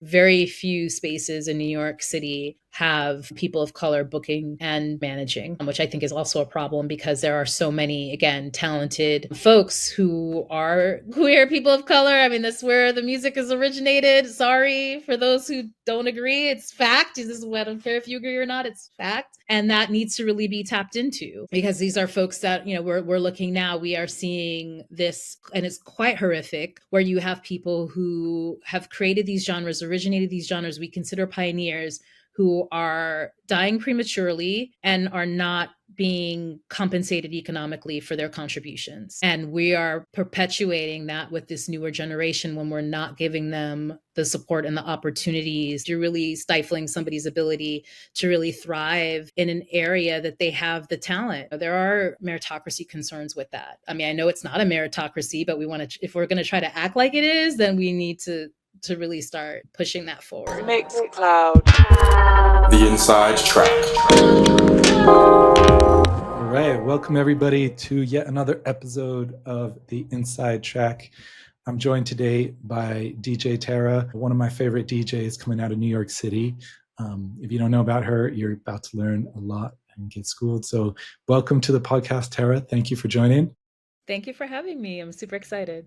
very few spaces in New York City have people of color booking and managing, which I think is also a problem because there are so many, again, talented folks who are queer people of color. I mean, that's where the music is originated. Sorry for those who don't agree. It's fact. This is what I don't care if you agree or not. It's fact. And that needs to really be tapped into because these are folks that, we're looking now, we are seeing this, and it's quite horrific, where you have people who have created these genres, originated these genres we consider pioneers, who are dying prematurely and are not being compensated economically for their contributions. And we are perpetuating that with this newer generation when we're not giving them the support and the opportunities. You're really stifling somebody's ability to really thrive in an area that they have the talent. There are meritocracy concerns with that. I mean, I know it's not a meritocracy, but if we're going to try to act like it is, then we need to really start pushing that forward. Mixcloud. The Inside Track. All right, welcome everybody to yet another episode of The Inside Track. I'm joined today by DJ Tara, one of my favorite DJs coming out of New York City. If you don't know about her, you're about to learn a lot and get schooled. So welcome to the podcast, Tara. Thank you for joining. Thank you for having me. I'm super excited.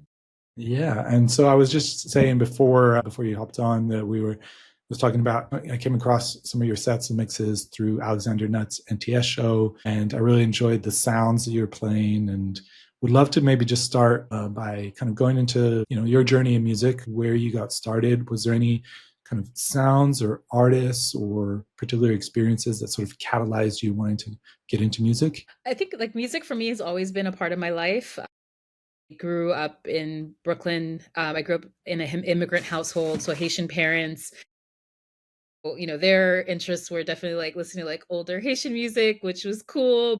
Yeah, and so I was just saying before you hopped on that was talking about, I came across some of your sets and mixes through Alexander Nutt's NTS show, and I really enjoyed the sounds that you were playing, and would love to maybe just start by kind of going into your journey in music, where you got started. Was there any kind of sounds or artists or particular experiences that sort of catalyzed you wanting to get into music? I think music for me has always been a part of my life. I grew up in Brooklyn. I grew up in an immigrant household, so Haitian parents. Their interests were definitely listening to older Haitian music, which was cool.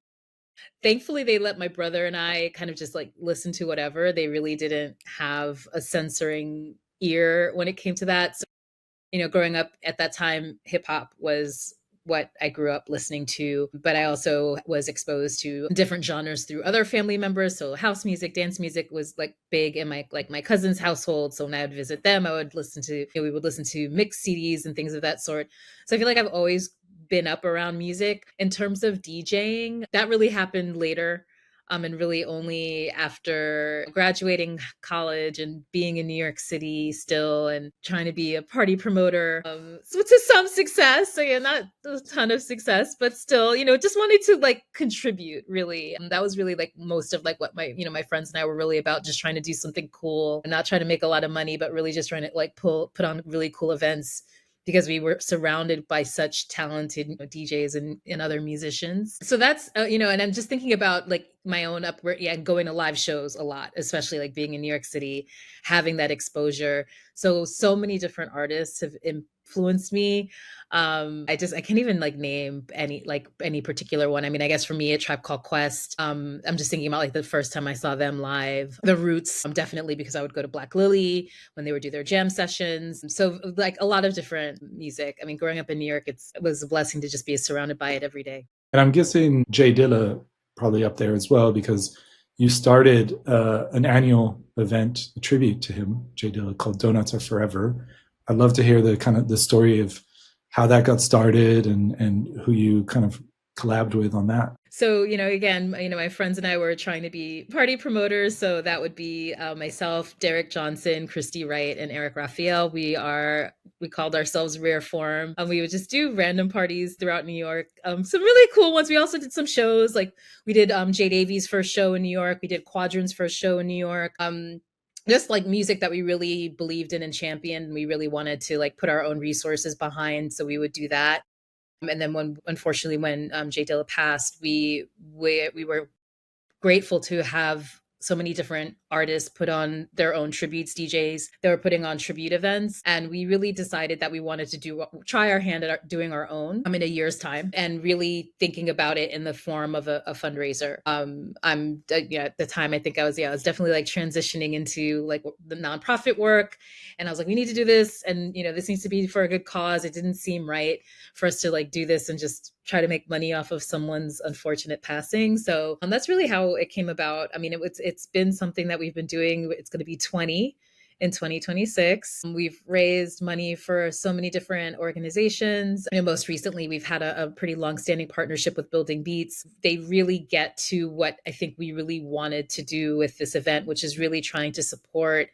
Thankfully, they let my brother and I kind of just listen to whatever. They really didn't have a censoring ear when it came to that. So, growing up at that time, hip hop was what I grew up listening to, but I also was exposed to different genres through other family members. So house music, dance music was big in my cousin's household. So when I would visit them, we would listen to mixed CDs and things of that sort. So I feel like I've always been up around music. In terms of DJing, that really happened later. And really only after graduating college and being in New York City still and trying to be a party promoter. So to some success, so yeah, not a ton of success, but still, just wanted to contribute really. And that was really most of what my friends and I were really about, just trying to do something cool and not trying to make a lot of money, but really just trying to put on really cool events, because we were surrounded by such talented DJs and other musicians. So that's, and I'm just thinking about my own going to live shows a lot, especially being in New York City, having that exposure. So many different artists have influenced me. I can't even name any particular one. I mean, I guess for me, A Tribe Called Quest. I'm just thinking about the first time I saw them live. The Roots, definitely, because I would go to Black Lily when they would do their jam sessions. So a lot of different music. I mean, growing up in New York, it was a blessing to just be surrounded by it every day. And I'm guessing Jay Dilla probably up there as well, because you started an annual event, a tribute to him, Jay Dilla, called Donuts Are Forever. I'd love to hear the story of how that got started and who you kind of collabed with on that. So, again, my friends and I were trying to be party promoters. So that would be myself, Derek Johnson, Christy Wright, and Eric Raphael. We called ourselves Rare Form. We would just do random parties throughout New York. Some really cool ones. We also did some shows. We did Jay Davies' first show in New York. We did Quadrant's first show in New York. Just music that we really believed in and championed. We really wanted to put our own resources behind. So we would do that. And then unfortunately, when Jay Dilla passed, we were grateful to have so many different artists put on their own tributes, DJs. They were putting on tribute events. And we really decided that we wanted to try our hand at doing our own in a year's time, and really thinking about it in the form of a fundraiser. At the time, I think I was definitely transitioning into the nonprofit work. And I was we need to do this. And, this needs to be for a good cause. It didn't seem right for us to do this and just try to make money off of someone's unfortunate passing. So that's really how it came about. I mean, it's been something that we've been doing. It's going to be 20 in 2026. We've raised money for so many different organizations. Most recently, we've had a pretty long-standing partnership with Building Beats. They really get to what I think we really wanted to do with this event, which is really trying to support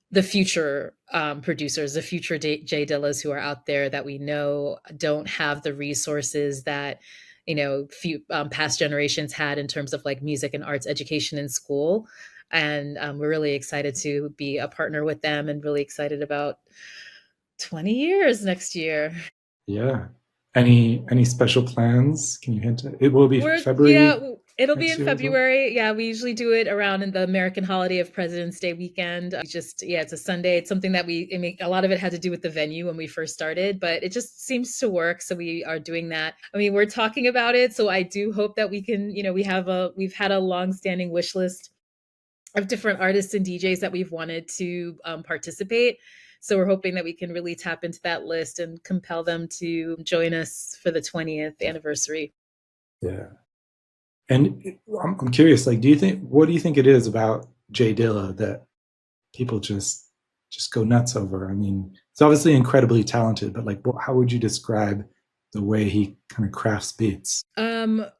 the future producers, the future J Dillas who are out there that we know don't have the resources that few past generations had in terms of like music and arts education in school. And we're really excited to be a partner with them, and really excited about 20 years next year. Yeah. Any special plans? Can you hint at it? Will be Yeah, February it'll be next in year as well? February. Yeah, we usually do it around in the American holiday of President's Day weekend. Yeah, it's a Sunday. It's something that I mean, a lot of it had to do with the venue when we first started, but it just seems to work. So we are doing that. I mean, we're talking about it. So I do hope that we can, we've had a long-standing wish list of different artists and DJs that we've wanted to participate. So we're hoping that we can really tap into that list and compel them to join us for the 20th anniversary. Yeah. And I'm curious, like, what do you think it is about Jay Dilla that people just go nuts over? I mean, it's obviously incredibly talented, but like, how would you describe the way he kind of crafts beats?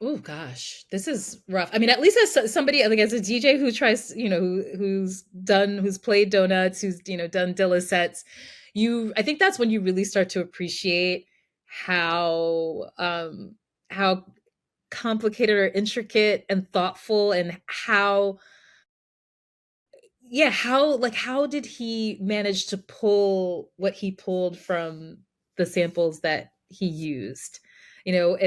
Oh gosh, this is rough. I mean, at least as somebody, like as a DJ who tries, who's played donuts, who's, done Dilla sets, I think that's when you really start to appreciate how complicated or intricate and thoughtful, and how did he manage to pull what he pulled from the samples that he used? And you're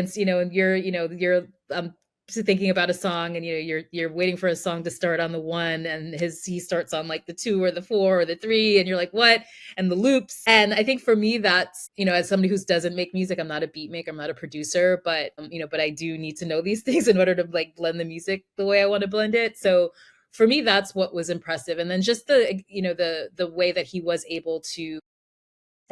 thinking about a song, and you're waiting for a song to start on the one, and he starts on like the two or the four or the three, and you're like, what? And the loops. And I think for me, that's, as somebody who doesn't make music, I'm not a beat maker, I'm not a producer, but I do need to know these things in order to like blend the music the way I want to blend it. So for me, that's what was impressive. And then just the way that he was able to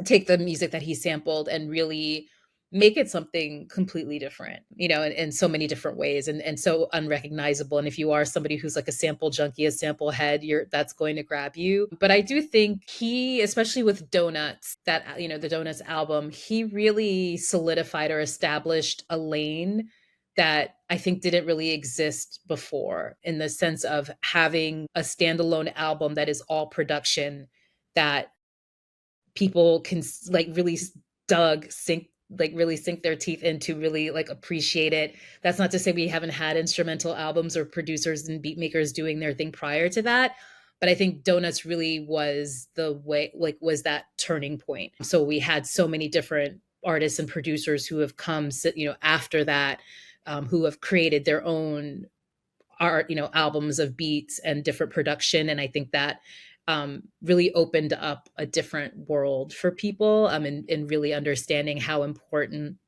take the music that he sampled and really make it something completely different, in so many different ways, and so unrecognizable. And if you are somebody who's like a sample junkie, a sample head, that's going to grab you. But I do think he, especially with Donuts, the Donuts album, he really solidified or established a lane that I think didn't really exist before, in the sense of having a standalone album that is all production, that people can like really dug sink like really sink their teeth into, really like appreciate it. That's not to say we haven't had instrumental albums or producers and beat makers doing their thing prior to that, but I think Donuts really was was that turning point. So we had so many different artists and producers who have come after that, who have created their own art, albums of beats and different production. And I think that really opened up a different world for people, in really understanding how important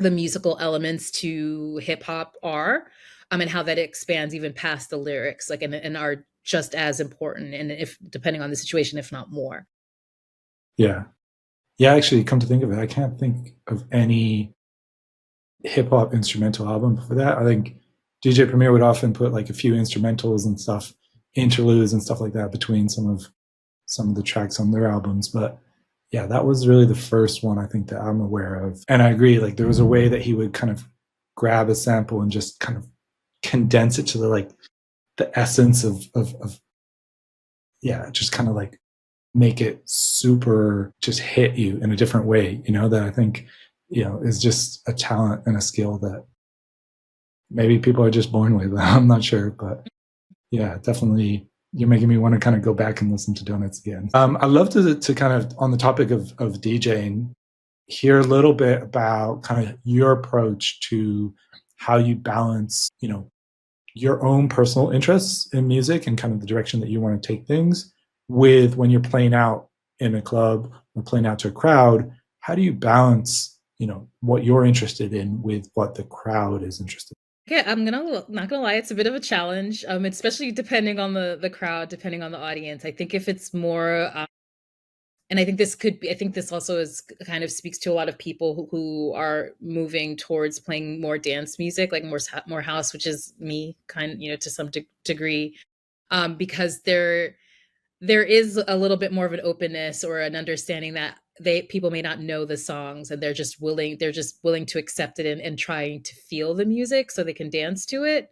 the musical elements to hip hop are, and how that expands even past the lyrics, like, and are just as important, and if depending on the situation, if not more. Yeah. Yeah, actually, come to think of it, I can't think of any hip hop instrumental album before that. I think DJ Premier would often put like a few instrumentals and stuff, interludes and stuff like that between some of the tracks on their albums. But yeah, that was really the first one I think that I'm aware of. And I agree, like there was a way that he would kind of grab a sample and just kind of condense it to the essence of yeah, just kind of like make it super, just hit you in a different way, that I think, is just a talent and a skill that maybe people are just born with. I'm not sure, but yeah, definitely. You're making me want to kind of go back and listen to Donuts again. I'd love to kind of, on the topic of DJing, hear a little bit about kind of your approach to how you balance, your own personal interests in music and kind of the direction that you want to take things with when you're playing out in a club or playing out to a crowd. How do you balance, what you're interested in with what the crowd is interested in? Yeah, not gonna lie, it's a bit of a challenge, especially depending on the crowd, depending on the audience. I think if it's more, and I think this also is kind of speaks to a lot of people who are moving towards playing more dance music, like more house, which is me, kind, to some degree, because there is a little bit more of an openness or an understanding that people may not know the songs and they're just willing to accept it and trying to feel the music so they can dance to it.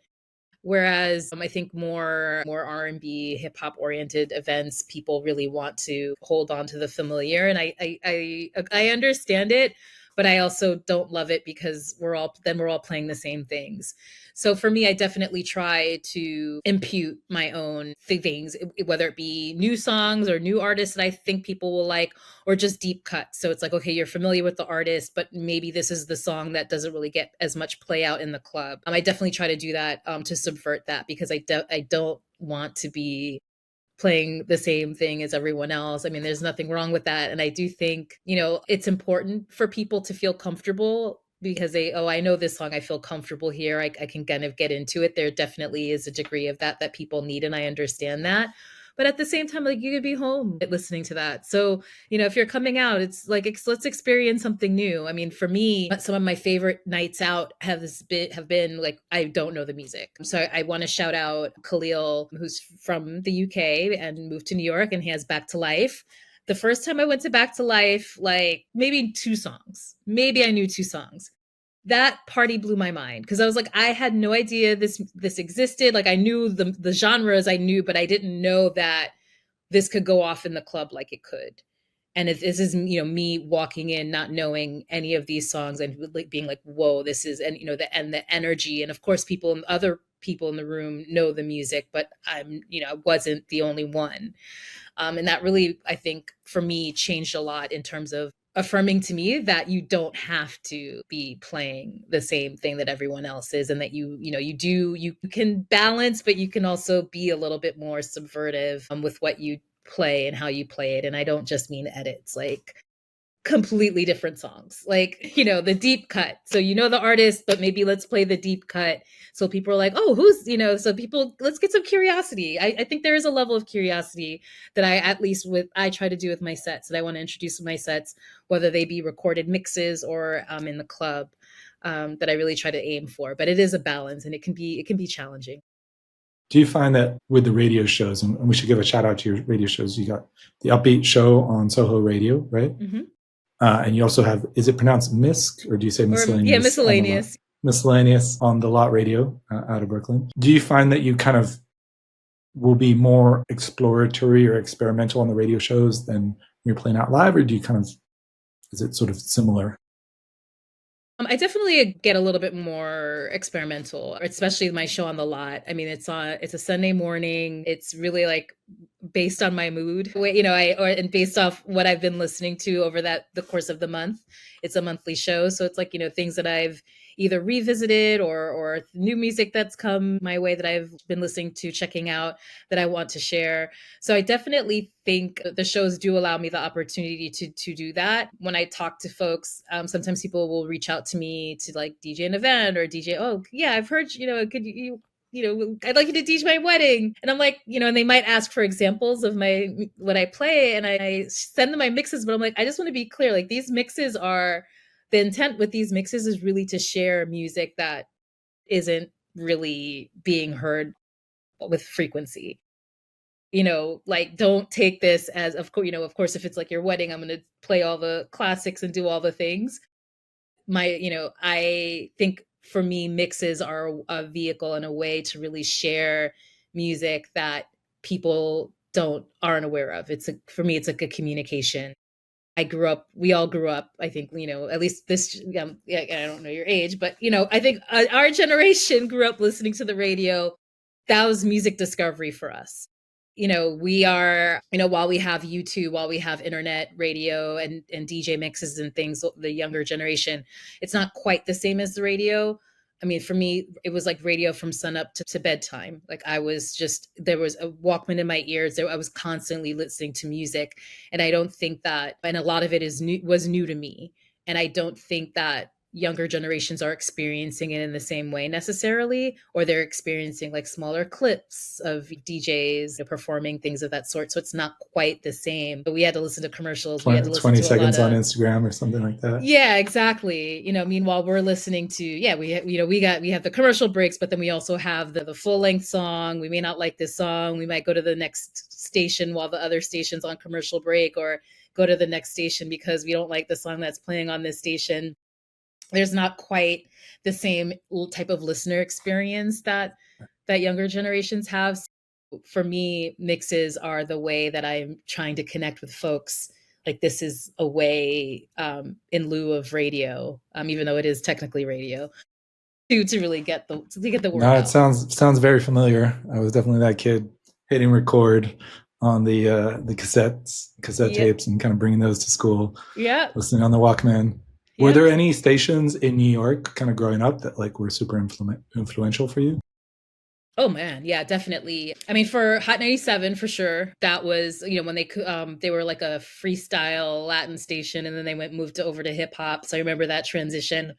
Whereas I think more R&B, hip hop oriented events, people really want to hold on to the familiar, and I understand it, but I also don't love it because we're all playing the same things. So for me, I definitely try to impute my own things, whether it be new songs or new artists that I think people will like, or just deep cuts. So it's like, okay, you're familiar with the artist, but maybe this is the song that doesn't really get as much play out in the club. I definitely try to do that to subvert that because I don't want to be playing the same thing as everyone else. I mean, there's nothing wrong with that. And I do think, it's important for people to feel comfortable because I know this song, I feel comfortable here. I can kind of get into it. There definitely is a degree of that people need, and I understand that. But at the same time, like you could be home listening to that. So, if you're coming out, it's like let's experience something new. I mean, for me, some of my favorite nights out have been like I don't know the music. So I want to shout out Khalil, who's from the UK and moved to New York, and he has Back to Life. The first time I went to Back to Life, like maybe two songs. Maybe I knew two songs. That party blew my mind because I was like, I had no idea this existed. Like I knew the genres I knew, but I didn't know that this could go off in the club like it could. And this is me walking in not knowing any of these songs and like being like, whoa, this is, and the energy, and of course other people in the room know the music, but I wasn't the only one. And that really, I think, for me, changed a lot in terms of affirming to me that you don't have to be playing the same thing that everyone else is, and that you can balance, but you can also be a little bit more subvertive with what you play and how you play it. And I don't just mean edits, like completely different songs, like the deep cut, so the artist, but maybe let's play the deep cut so people are like, oh, who's so people, let's get some curiosity. I think there is a level of curiosity that I try to do with my sets, that I want to introduce with my sets, whether they be recorded mixes or in the club, that I really try to aim for. But it is a balance, and it can be challenging. Do you find that with the radio shows, and we should give a shout out to your radio shows, you got the Upbeat show on Soho Radio, right? Mm-hmm. And you also have, is it pronounced MISC, or do you say miscellaneous? Yeah, miscellaneous. Miscellaneous on the Lot Radio out of Brooklyn. Do you find that you kind of will be more exploratory or experimental on the radio shows than when you're playing out live, or do you kind of, is it sort of similar? I definitely get a little bit more experimental, especially my show on the Lot. I mean, it's a Sunday morning. It's really like based on my mood, and based off what I've been listening to over the course of the month. It's a monthly show, so it's like things that I've either revisited or new music that's come my way that I've been listening to, checking out, that I want to share. So I definitely think the shows do allow me the opportunity to do that. When I talk to folks, sometimes people will reach out to me to like DJ an event or DJ. Oh yeah, I've heard could you I'd like you to DJ my wedding. And I'm like, and they might ask for examples of what I play, and I send them my mixes, but I'm like, I just want to be clear. Like the intent with these mixes is really to share music that isn't really being heard with frequency. Like don't take this as, of course, if it's like your wedding, I'm going to play all the classics and do all the things. I think for me, mixes are a vehicle and a way to really share music that people aren't aware of. For me, it's like a communication. We all grew up, I think, at least this, yeah, I don't know your age, but, I think our generation grew up listening to the radio. That was music discovery for us. We are, while we have YouTube, while we have internet radio and DJ mixes and things, the younger generation, it's not quite the same as the radio. I mean, for me, it was like radio from sunup to bedtime. Like there was a Walkman in my ears. I was constantly listening to music. And I don't think that, and a lot of it was new to me. And I don't think that younger generations are experiencing it in the same way necessarily, or they're experiencing like smaller clips of DJs performing things of that sort. So it's not quite the same. But we had to listen to commercials. We had to listen 20 to a lot seconds on of Instagram or something like that. yeah, exactly. Meanwhile we're listening to we have the commercial breaks, but then we also have the full length song. We may not like this song. We might go to the next station while the other station's on commercial break, or go to the next station because we don't like the song that's playing on this station. There's not quite the same type of listener experience that younger generations have. For me, mixes are the way that I'm trying to connect with folks. Like this is a way, in lieu of radio, even though it is technically radio, to really get the word No, it out. sounds very familiar. I was definitely that kid hitting record on the cassette Yep. tapes, and kind of bringing those to school, Yep. listening on the Walkman. Were Yep. there any stations in New York kind of growing up that like were super influential for you? Oh man, yeah, definitely. I mean, for Hot 97 for sure. That was, when they were like a freestyle Latin station, and then they moved over to hip hop. So I remember that transition.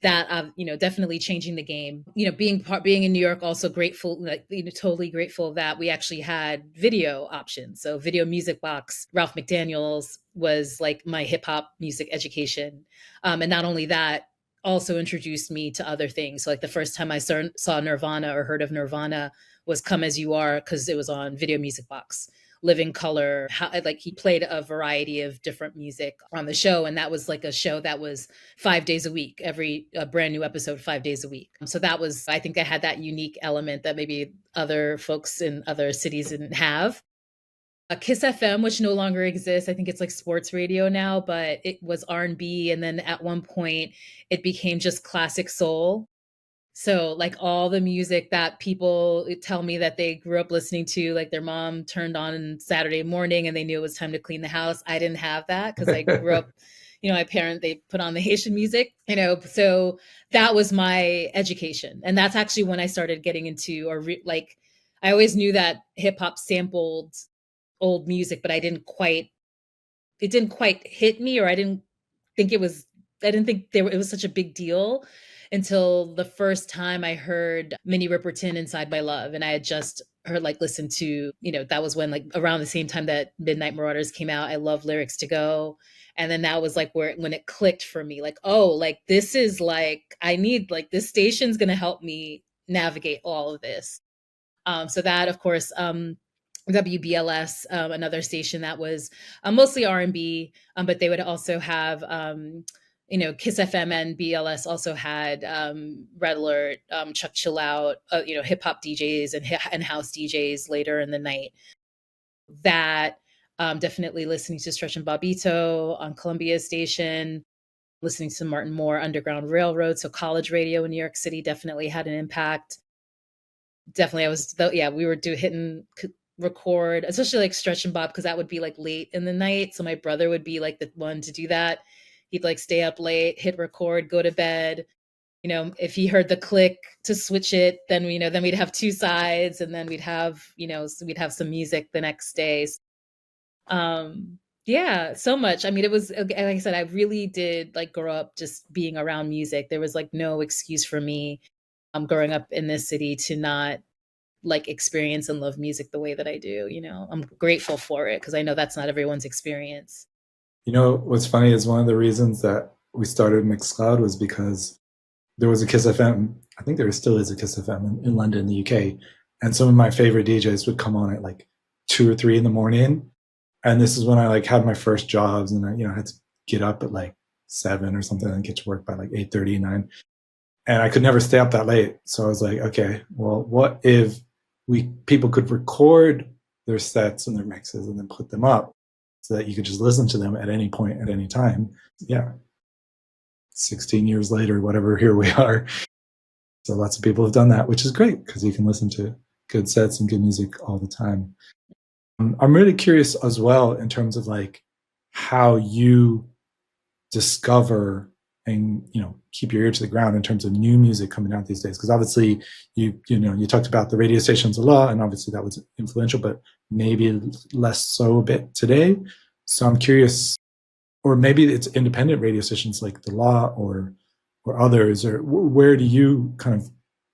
That definitely changing the game. Being in New York, also grateful, like totally grateful that we actually had video options. So Video Music Box, Ralph McDaniels was like my hip hop music education. And not only that, also introduced me to other things. So like the first time I saw Nirvana or heard of Nirvana was Come As You Are, because it was on Video Music Box. Living Color, like he played a variety of different music on the show, and that was like a show that was 5 days a week, every brand new episode 5 days a week. So that was, I think, I had that unique element that maybe other folks in other cities didn't have. A Kiss FM, which no longer exists. I think it's like sports radio now, but it was R&B, and then at one point it became just classic soul. So like all the music that people tell me that they grew up listening to, like their mom turned on Saturday morning and they knew it was time to clean the house. I didn't have that because I grew up, my parent, they put on the Haitian music, so that was my education. And that's actually when I started getting into, like, I always knew that hip hop sampled old music, but it didn't quite hit me, or think it was, I didn't think it was such a big deal until the first time I heard Minnie Riperton Inside My Love. And I had just heard, like, listened to, that was when, like, around the same time that Midnight Marauders came out. I love Lyrics to Go. And then that was like when it clicked for me, like, oh, like this is like, I need, like, this station's going to help me navigate all of this. So that, of course, WBLS, another station that was mostly R&B, but they would also have, Kiss FM and BLS also had Red Alert, Chuck Chill Out, hip hop DJs and house DJs later in the night. That definitely listening to Stretch and Bobbito on Columbia Station, listening to Martin Moore, Underground Railroad, so college radio in New York City definitely had an impact. Definitely, we were hitting record, especially like Stretch and Bob, because that would be like late in the night. So my brother would be like the one to do that. He'd like stay up late, hit record, go to bed. If he heard the click to switch it, then then we'd have two sides, and then we'd have some music the next day. Yeah, so much. I mean, it was, like I said, I really did like grow up just being around music. There was like no excuse for me growing up in this city to not like experience and love music the way that I do. I'm grateful for it because I know that's not everyone's experience. What's funny is one of the reasons that we started Mixcloud was because there was a Kiss FM. I think there still is a Kiss FM in London, the UK. And some of my favorite DJs would come on at like 2 or 3 in the morning. And this is when I like had my first jobs, and I had to get up at like 7 or something and get to work by like 8:30, 9. And I could never stay up that late. So I was like, okay, well, what if people could record their sets and their mixes and then put them up so that you could just listen to them at any point, at any time. Yeah. 16 years later, whatever, here we are. So lots of people have done that, which is great because you can listen to good sets and good music all the time. I'm really curious as well in terms of like how you discover and keep your ear to the ground in terms of new music coming out these days, because obviously you talked about the radio stations a lot, and obviously that was influential, but maybe less so a bit today. So I'm curious, or maybe it's independent radio stations like The Law or or others, or where do you kind of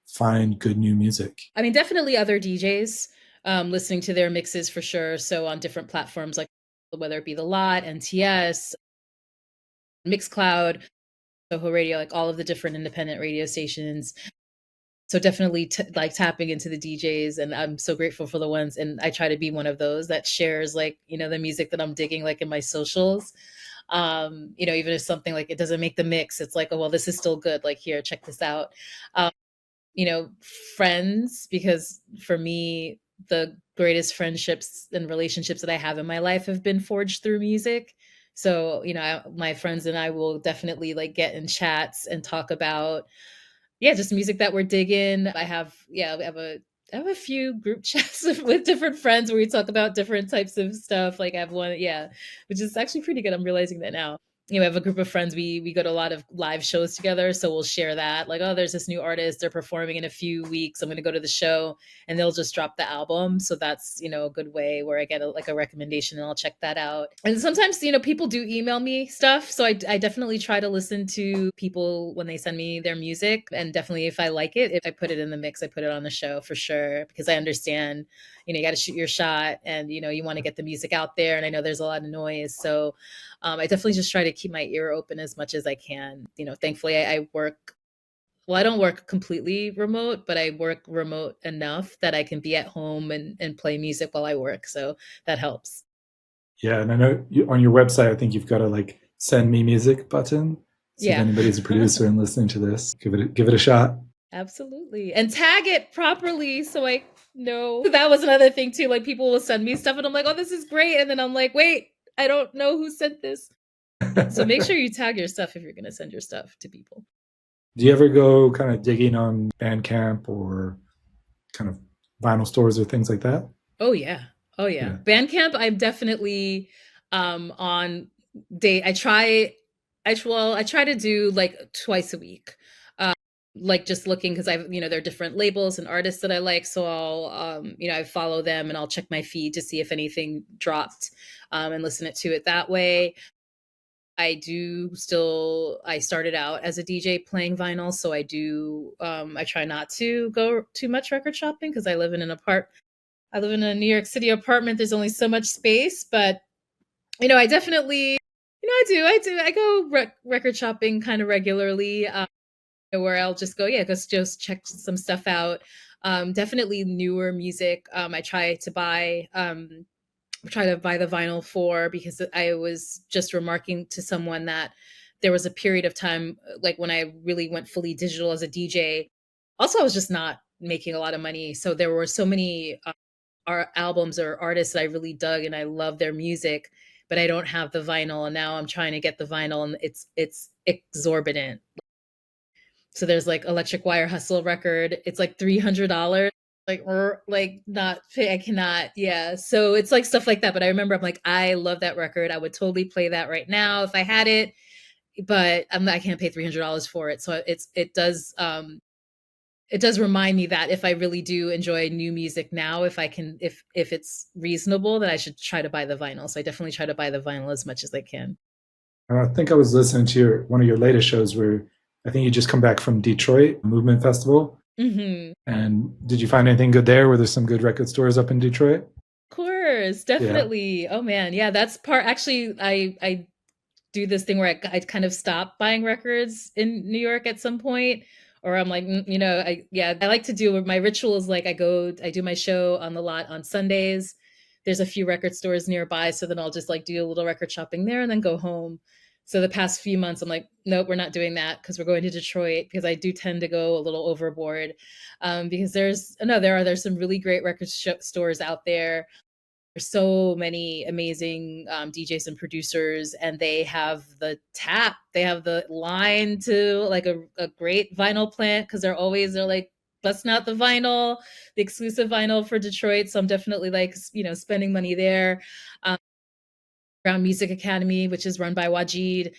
find good new music? I mean, definitely other DJs, listening to their mixes for sure. So on different platforms, like whether it be The Lot, NTS, Mixcloud, Soho Radio, like all of the different independent radio stations. So definitely like tapping into the DJs, and I'm so grateful for the ones. And I try to be one of those that shares like, the music that I'm digging, like in my socials. Even if something like it doesn't make the mix, it's like, oh, well, this is still good. Like, here, check this out. Um, you know, Friends, because for me, the greatest friendships and relationships that I have in my life have been forged through music. So, my friends and I will definitely like get in chats and talk about, yeah, just music that we're digging. I have a few group chats with different friends where we talk about different types of stuff. Like I have one, yeah, which is actually pretty good. I'm realizing that now. I have a group of friends. We go to a lot of live shows together, so we'll share that. Like, oh, there's this new artist. They're performing in a few weeks. I'm going to go to the show, and they'll just drop the album. So that's a good way where I get like a recommendation, and I'll check that out. And sometimes people do email me stuff, so I definitely try to listen to people when they send me their music, and definitely if I like it, if I put it in the mix, I put it on the show for sure, because I understand you got to shoot your shot, and you want to get the music out there, and I know there's a lot of noise, so I definitely just try to keep my ear open as much as I can. Thankfully, I work. Well, I don't work completely remote, but I work remote enough that I can be at home and play music while I work. So that helps. Yeah, and I know on your website, I think you've got a like send me music button. So if Yeah. anybody's a producer and listening to this, give it a shot. Absolutely. And tag it properly so I know. That was another thing too. Like people will send me stuff and I'm like, oh, this is great. And then I'm like, wait, I don't know who sent this. So make sure you tag your stuff if you're going to send your stuff to people. Do you ever go kind of digging on Bandcamp or kind of vinyl stores or things like that? Oh yeah. Oh yeah. Yeah. Bandcamp, I'm definitely on date. I try to do like twice a week. Like just looking because I've there are different labels and artists that I like, so I'll I follow them and I'll check my feed to see if anything dropped, and listen to it that way. I started out as a DJ playing vinyl, so I try not to go too much record shopping because I live in a New York City apartment. There's only so much space, but I definitely, I go record shopping kind of regularly, where I'll just go, yeah, just check some stuff out. Definitely newer music. Try to buy the vinyl for, because I was just remarking to someone that there was a period of time, like when I really went fully digital as a DJ. Also, I was just not making a lot of money, so there were so many albums or artists that I really dug and I love their music, but I don't have the vinyl, and now I'm trying to get the vinyl, and it's exorbitant. So there's like Electric Wire Hustle record. It's like $300. Like not I cannot. Yeah. So it's like stuff like that. But I remember I'm like, I love that record. I would totally play that right now if I had it. But I can't pay $300 for it. So it does remind me that if I really do enjoy new music now, if it's reasonable, then I should try to buy the vinyl. So I definitely try to buy the vinyl as much as I can. I think I was listening to one of your latest shows where I think you just come back from Detroit Movement Festival. Mm-hmm. And did you find anything good there? Were there some good record stores up in Detroit? Of course, definitely. Yeah. Oh man, yeah, that's part. Actually, I do this thing where I kind of stop buying records in New York at some point, or I'm like, I like to do my rituals. Like I do my show on the Lot on Sundays. There's a few record stores nearby, so then I'll just like do a little record shopping there and then go home. So the past few months, I'm like, nope, we're not doing that because we're going to Detroit, because I do tend to go a little overboard. Because there's some really great record stores out there. There's so many amazing DJs and producers, and they have the line to like a great vinyl plant, because they're like busting out the vinyl, the exclusive vinyl for Detroit. So I'm definitely like, spending money there. Brown Music Academy, which is run by Wajid.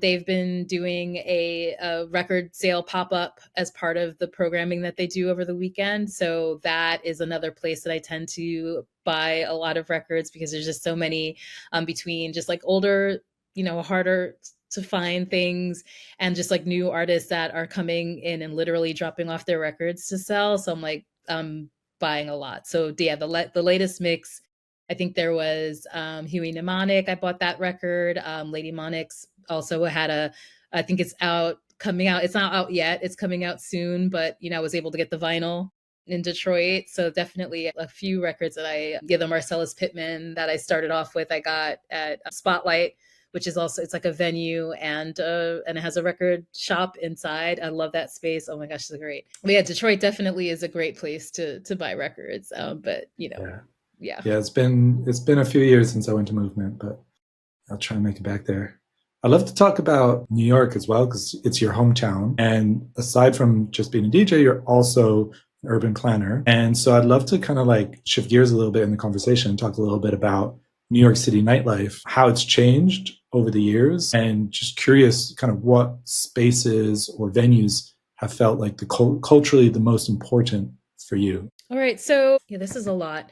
They've been doing a record sale pop-up as part of the programming that they do over the weekend. So that is another place that I tend to buy a lot of records, because there's just so many, between just like older, harder to find things and just like new artists that are coming in and literally dropping off their records to sell. So I'm like, buying a lot. So yeah, the latest mix, I think there was Huey Mnemonic. I bought that record. Lady Monix also had I think it's out coming out. It's not out yet. It's coming out soon, but I was able to get the vinyl in Detroit. So definitely a few records that the Marcellus Pittman that I started off with, I got at Spotlight, which is also, it's like a venue and it has a record shop inside. I love that space. Oh my gosh, it's great. But yeah, Detroit definitely is a great place to buy records. But Yeah. yeah. Yeah, it's been a few years since I went to Movement, but I'll try and make it back there. I'd love to talk about New York as well because it's your hometown. And aside from just being a DJ, you're also an urban planner. And so I'd love to kind of like shift gears a little bit in the conversation and talk a little bit about New York City nightlife, how it's changed over the years, and just curious kind of what spaces or venues have felt like culturally the most important for you. All right. So yeah, this is a lot.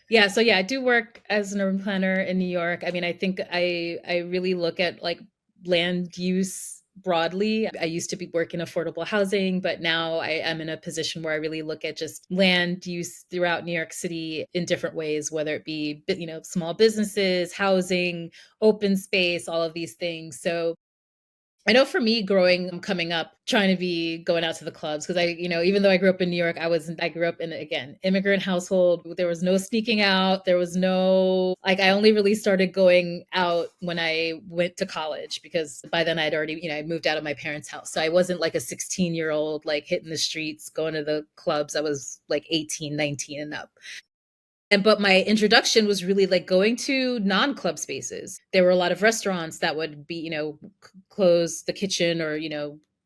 Yeah. So yeah, I do work as an urban planner in New York. I mean, I think I really look at like land use broadly. I used to be working affordable housing, but now I am in a position where I really look at just land use throughout New York City in different ways, whether it be, small businesses, housing, open space, all of these things. So I know for me coming up, trying to be going out to the clubs, because even though I grew up in New York, I grew up in, again, immigrant household. There was no sneaking out. There was no, like, I only really started going out when I went to college, because by then I'd already, I moved out of my parents' house. So I wasn't like a 16-year-old, like hitting the streets, going to the clubs. I was like 18, 19 and up. But my introduction was really like going to non-club spaces. There were a lot of restaurants that would be, close the kitchen, or,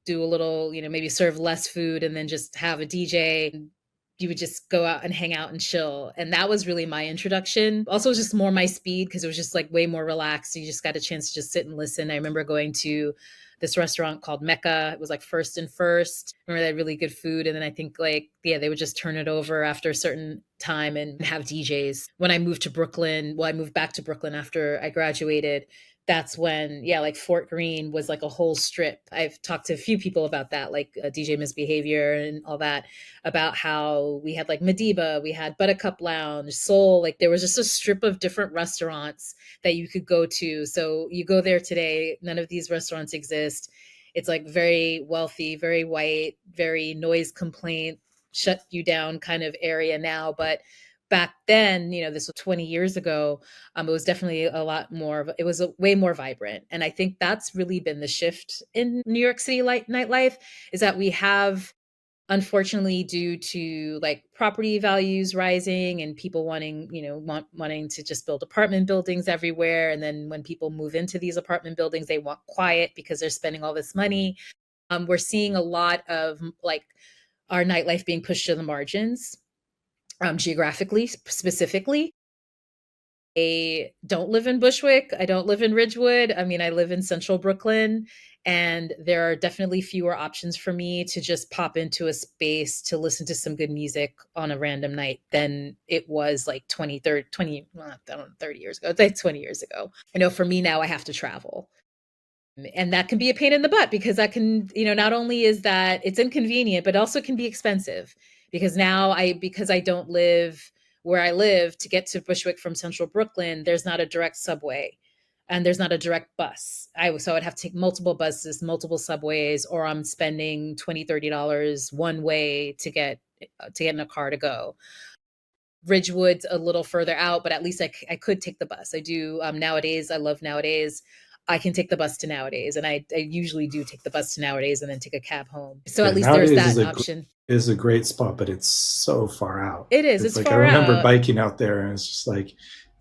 do a little, maybe serve less food and then just have a DJ. You would just go out and hang out and chill. And that was really my introduction. Also, it was just more my speed because it was just like way more relaxed. You just got a chance to just sit and listen. I remember going to this restaurant called Mecca. It was like First and First. I remember they had really good food. And then I think like, yeah, they would just turn it over after a certain time and have DJs. When I moved to Brooklyn, I moved back to Brooklyn after I graduated. That's when, yeah, like Fort Greene was like a whole strip. I've talked to a few people about that, like DJ Misbehavior and all that, about how we had like Madiba, we had Buttercup Lounge, Soul. Like there was just a strip of different restaurants that you could go to. So you go there today, none of these restaurants exist. It's like very wealthy, very white, very noise complaint, shut you down kind of area now. But back then, this was 20 years ago, it was definitely a lot more it was way more vibrant. And I think that's really been the shift in New York City nightlife, is that we have, unfortunately, due to like property values rising and people wanting to just build apartment buildings everywhere. And then when people move into these apartment buildings, they want quiet because they're spending all this money. We're seeing a lot of like our nightlife being pushed to the margins, geographically, specifically. I don't live in Bushwick. I don't live in Ridgewood. I mean, I live in central Brooklyn, and there are definitely fewer options for me to just pop into a space to listen to some good music on a random night than it was like 20, 30, 20, well, I don't know, 30 years ago. It's like 20 years ago. For me now, I have to travel. And that can be a pain in the butt, because that can, not only is that it's inconvenient, but also can be expensive, because because I don't live where I live, to get to Bushwick from central Brooklyn, there's not a direct subway and there's not a direct bus. So I'd have to take multiple buses, multiple subways, or I'm spending $20, $30 one way to get in a car to go. Ridgewood's a little further out, but at least I could take the bus. I do nowadays. I love Nowadays. I can take the bus to Nowadays, and I usually do take the bus to Nowadays and then take a cab home. So Yeah, at least there's nowadays that option. is a great spot, but it's so far out. It is. It's It's like I far remember out. biking out there, and it's just like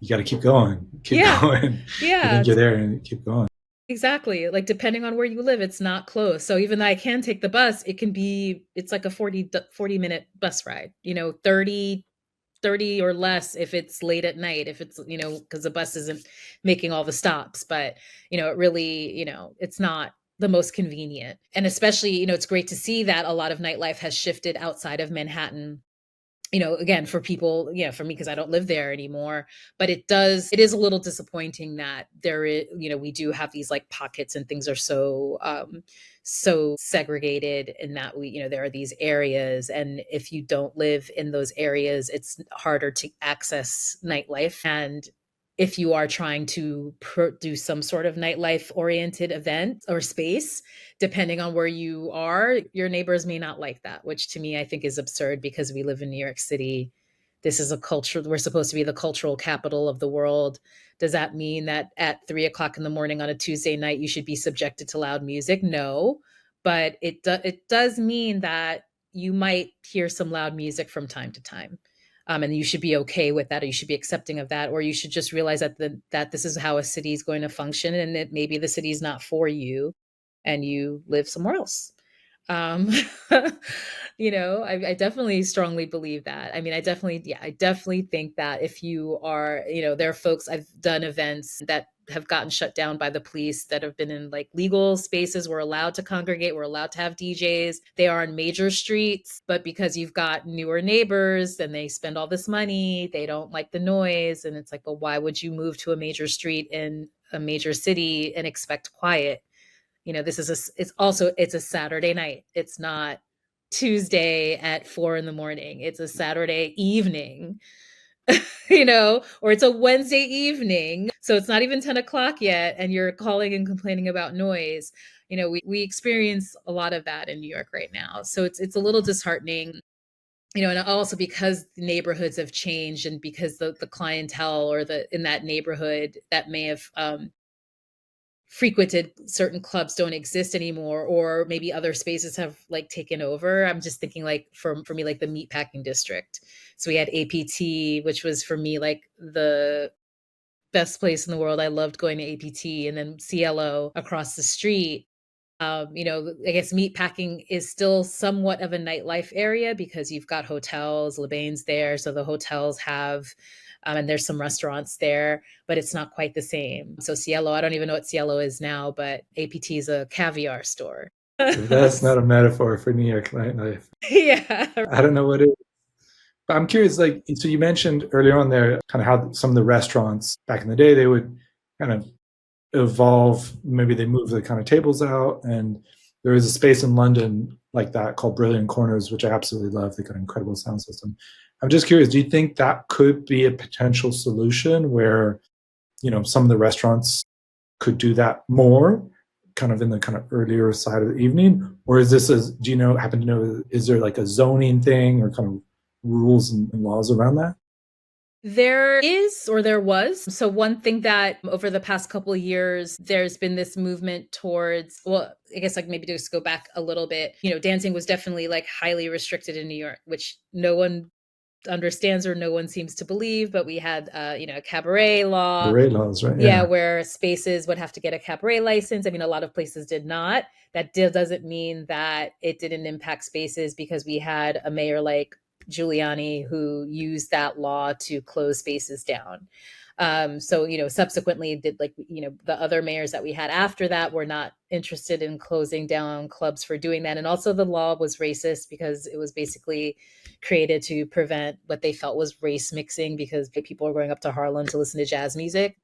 you got to keep going, keep Yeah. going. You Yeah. think you're there, and keep going. Exactly. Like depending on where you live, it's not close. So even though I can take the bus, it's like a 40-minute bus ride. 30 or less if it's late at night, if it's, because the bus isn't making all the stops. But, it really, it's not the most convenient. And especially, it's great to see that a lot of nightlife has shifted outside of Manhattan again, for people, for me, because I don't live there anymore, but it is a little disappointing that there is, we do have these like pockets and things are so segregated in that there are these areas. And if you don't live in those areas, it's harder to access nightlife. And if you are trying to do some sort of nightlife oriented event or space, depending on where you are, your neighbors may not like that, which to me I think is absurd because we live in New York City. This is a culture, we're supposed to be the cultural capital of the world. Does that mean that at 3 o'clock in the morning on a Tuesday night, you should be subjected to loud music? No. But it does mean that you might hear some loud music from time to time. And you should be okay with that, or you should be accepting of that, or you should just realize that this is how a city is going to function, and that maybe the city is not for you, and you live somewhere else. Um, I definitely strongly believe that. I mean, I definitely think that if you are, there are folks, I've done events that have gotten shut down by the police that have been in like legal spaces. We're allowed to congregate. We're allowed to have DJs. They are on major streets, but because you've got newer neighbors and they spend all this money, they don't like the noise. And it's like, well, why would you move to a major street in a major city and expect quiet? It's a Saturday night. It's not Tuesday at 4 in the morning. It's a Saturday evening, or it's a Wednesday evening. So it's not even 10 o'clock yet. And you're calling and complaining about noise. We experience a lot of that in New York right now. So it's a little disheartening. And also because the neighborhoods have changed and because the clientele or in that neighborhood that may have frequented certain clubs don't exist anymore, or maybe other spaces have like taken over. I'm just thinking like for me, like the meatpacking district. So we had APT, which was for me like the best place in the world. I loved going to APT, and then CLO across the street. I guess meatpacking is still somewhat of a nightlife area because you've got hotels, Lebane's there. So the hotels have, and there's some restaurants there, but it's not quite the same. So Cielo, I don't even know what Cielo is now, but APT is a caviar store. If that's not a metaphor for New York nightlife, Yeah. I don't know what it is. But I'm curious, like, so you mentioned earlier on there kind of how some of the restaurants back in the day, they would kind of evolve. Maybe they move the kind of tables out. And there is a space in London like that called Brilliant Corners, which I absolutely love. They got an incredible sound system. I'm just curious, do you think that could be a potential solution where, some of the restaurants could do that more, kind of in the kind of earlier side of the evening? Or is this do you happen to know, is there like a zoning thing or kind of rules and laws around that? There is, or there was. So one thing that over the past couple of years, there's been this movement towards, well, I guess like maybe just go back a little bit. Dancing was definitely like highly restricted in New York, which no one understands or no one seems to believe. But we had, a cabaret law. Cabaret laws, right? Yeah, where spaces would have to get a cabaret license. I mean, a lot of places did not. That doesn't mean that it didn't impact spaces, because we had a mayor like Giuliani who used that law to close spaces down. So subsequently did the other mayors that we had after that were not interested in closing down clubs for doing that. And also the law was racist because it was basically created to prevent what they felt was race mixing, because people were going up to Harlem to listen to jazz music.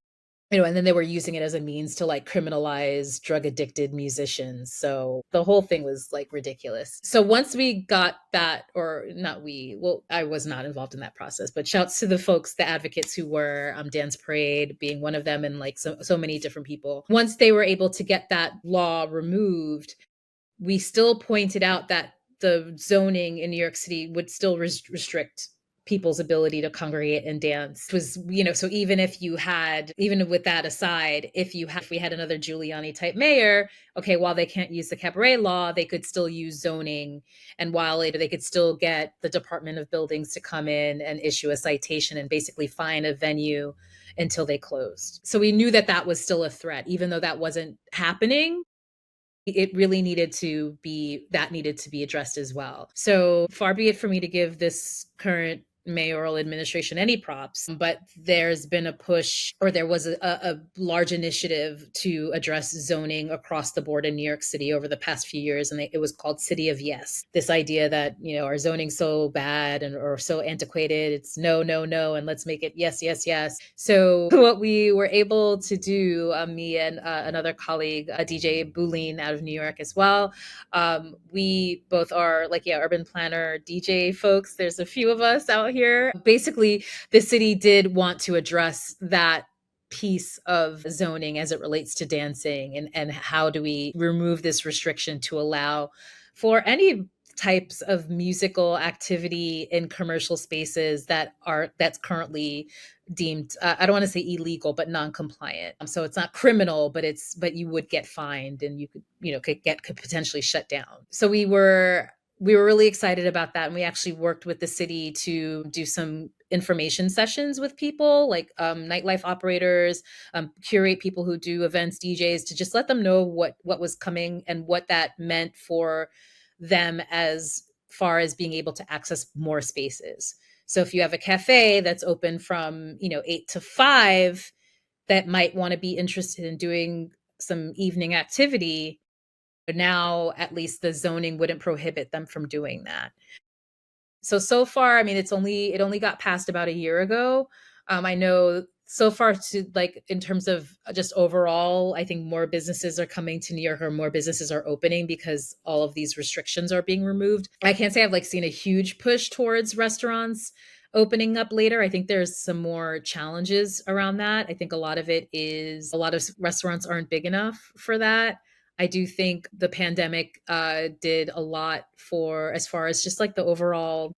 And then they were using it as a means to like criminalize drug addicted musicians. So the whole thing was like ridiculous. So once we got that, or not we, well, I was not involved in that process, but shouts to the folks, the advocates who were, Dance Parade being one of them, and like so many different people. Once they were able to get that law removed, we still pointed out that the zoning in New York City would still restrict people's ability to congregate and dance. It was, so even with that aside, if we had another Giuliani type mayor, okay, while they can't use the cabaret law, they could still use zoning. And while later they could still get the Department of Buildings to come in and issue a citation and basically fine a venue until they closed. So we knew that was still a threat, even though that wasn't happening. It really needed to be addressed as well. So far be it for me to give this current mayoral administration any props, but there's been a push, or there was a large initiative to address zoning across the board in New York City over the past few years, and it was called City of Yes. This idea that, our zoning's so bad or so antiquated, it's no, no, no, and let's make it yes, yes, yes. So what we were able to do, me and another colleague, DJ Boulin out of New York as well, we both are urban planner DJ folks. There's a few of us out here. Basically, the city did want to address that piece of zoning as it relates to dancing, and how do we remove this restriction to allow for any types of musical activity in commercial spaces that's currently deemed, I don't want to say illegal, but non-compliant. So it's not criminal, but you would get fined, and you could potentially shut down. So we were really excited about that, and we actually worked with the city to do some information sessions with people like nightlife operators, curate people who do events, DJs, to just let them know what was coming and what that meant for them as far as being able to access more spaces. So if you have a cafe that's open from 8 to 5, that might want to be interested in doing some evening activity, but now at least the zoning wouldn't prohibit them from doing that. So far, I mean, it only got passed about a year ago. I know so far, to like in terms of just overall, I think more businesses are coming to New York, or more businesses are opening because all of these restrictions are being removed. I can't say I've seen a huge push towards restaurants opening up later. I think there's some more challenges around that. I think a lot of it is a lot of restaurants aren't big enough for that. I do think the pandemic did a lot for, as far as just the overall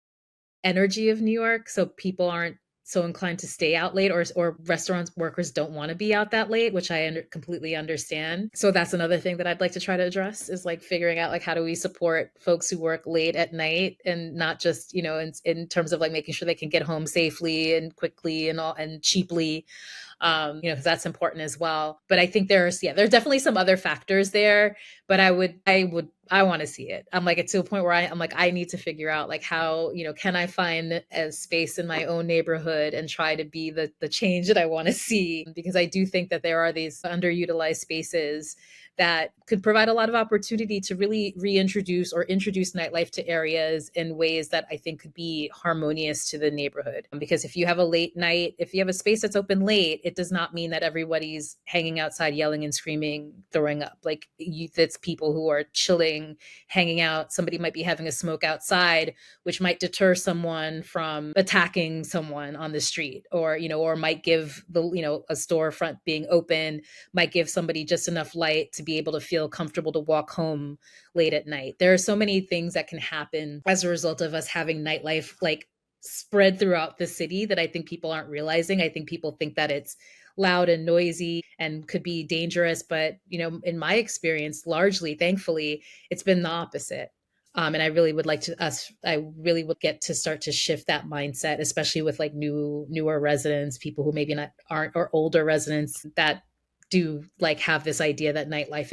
energy of New York. So people aren't so inclined to stay out late, or restaurant workers don't want to be out that late, which I completely understand. So that's another thing that I'd like to try to address, is figuring out how do we support folks who work late at night, and not just, in terms of making sure they can get home safely and quickly and all and cheaply, because that's important as well. But I think there's definitely some other factors there. But I want to see it. I'm it's to a point where I'm I need to figure out how, can I find a space in my own neighborhood and try to be the change that I want to see, because I do think that there are these underutilized spaces that could provide a lot of opportunity to really reintroduce or introduce nightlife to areas in ways that I think could be harmonious to the neighborhood. Because if you have a late night, if you have a space that's open late, it does not mean that everybody's hanging outside yelling and screaming, throwing up. It's people who are chilling, hanging out. Somebody might be having a smoke outside, which might deter someone from attacking someone on the street, or might give a storefront being open might give somebody just enough light to be able to feel comfortable to walk home late at night. There are so many things that can happen as a result of us having nightlife spread throughout the city that I think people aren't realizing. I think people think that it's loud and noisy and could be dangerous, but in my experience, largely, thankfully, it's been the opposite. And I really would I really would get to start to shift that mindset, especially with newer residents, people who maybe aren't, or older residents that do have this idea that nightlife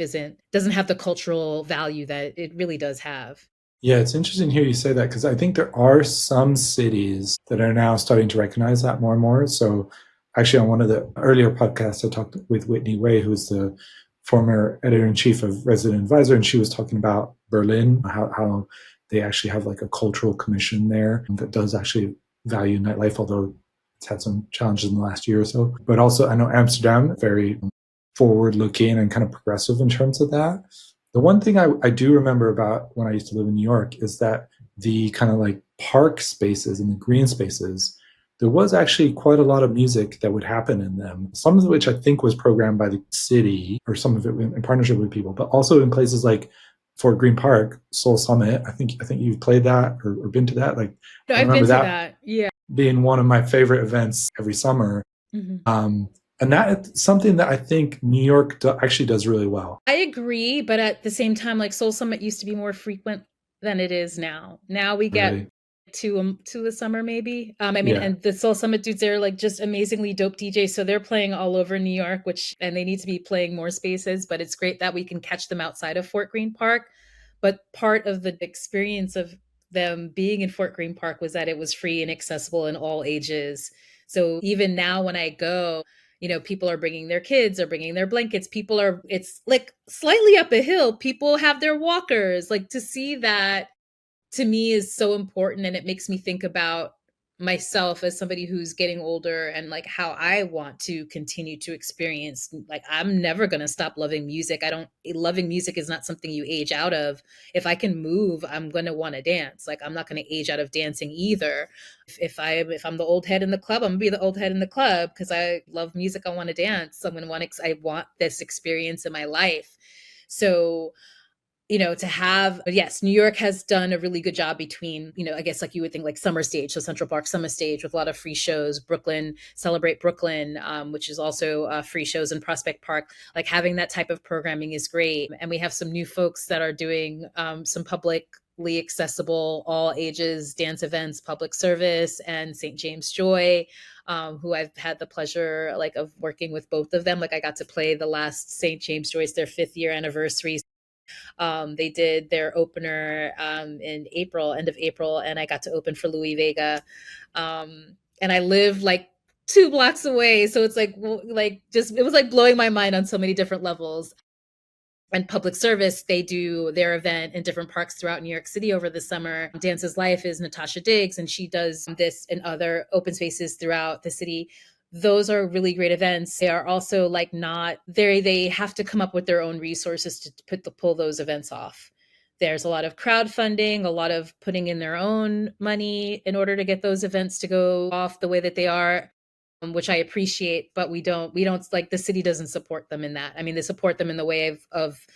doesn't have the cultural value that it really does have. Yeah, it's interesting to hear you say that, because I think there are some cities that are now starting to recognize that more and more. So actually, on one of the earlier podcasts, I talked with Whitney Ray, who's the former editor-in-chief of Resident Advisor, and she was talking about Berlin, how they actually have a cultural commission there that does actually value nightlife, although it's had some challenges in the last year or so. But also, I know Amsterdam, very forward-looking and kind of progressive in terms of that. The one thing I do remember about when I used to live in New York is that the kind of park spaces and the green spaces, there was actually quite a lot of music that would happen in them, some of which I think was programmed by the city, or some of it in partnership with people, but also in places like Fort Greene Park, Soul Summit. I think you've played that, or been to that. No, I I've been remember to that that. Yeah. being one of my favorite events every summer. Mm-hmm. And that's something that I think New York actually does really well. I agree, but at the same time, Soul Summit used to be more frequent than it is now. Now we get Really? to a summer, maybe. I mean, Yeah. and the Soul Summit dudes, they're just amazingly dope DJs, so they're playing all over New York, and they need to be playing more spaces. But it's great that we can catch them outside of Fort Greene Park. But part of the experience of them being in Fort Greene Park was that it was free and accessible in all ages. So even now when I go, people are bringing their kids or bringing their blankets. It's like slightly up a hill. People have their walkers. Like to see that to me is so important, and it makes me think about myself as somebody who's getting older and like how I want to continue to experience. Like I'm never going to stop loving music. I don't Loving music is not something you age out of. If I can move, I'm going to want to dance. Like I'm not going to age out of dancing either. If I'm the old head in the club, I'm going to be the old head in the club because I love music. I want to dance. I want this experience in my life. So to have, yes, New York has done a really good job between, I guess like you would think like Summer Stage, so Central Park Summer Stage with a lot of free shows, Brooklyn, Celebrate Brooklyn, which is also free shows in Prospect Park. Like having that type of programming is great. And we have some new folks that are doing some publicly accessible, all ages dance events, public service, and St. James Joy, who I've had the pleasure like of working with both of them. Like I got to play the last St. James Joy's, their 5th year anniversary. They did their opener in April, end of April, and I got to open for Louis Vega. And I live like 2 blocks away, so it's it was like blowing my mind on so many different levels. And public service, they do their event in different parks throughout New York City over the summer. Dance's Life is Natasha Diggs, and she does this in other open spaces throughout the city. Those are really great events. They are also like not there. They have to come up with their own resources to pull those events off. There's a lot of crowdfunding, a lot of putting in their own money in order to get those events to go off the way that they are, which I appreciate, but we don't like the city doesn't support them in that. I mean, they support them in the way of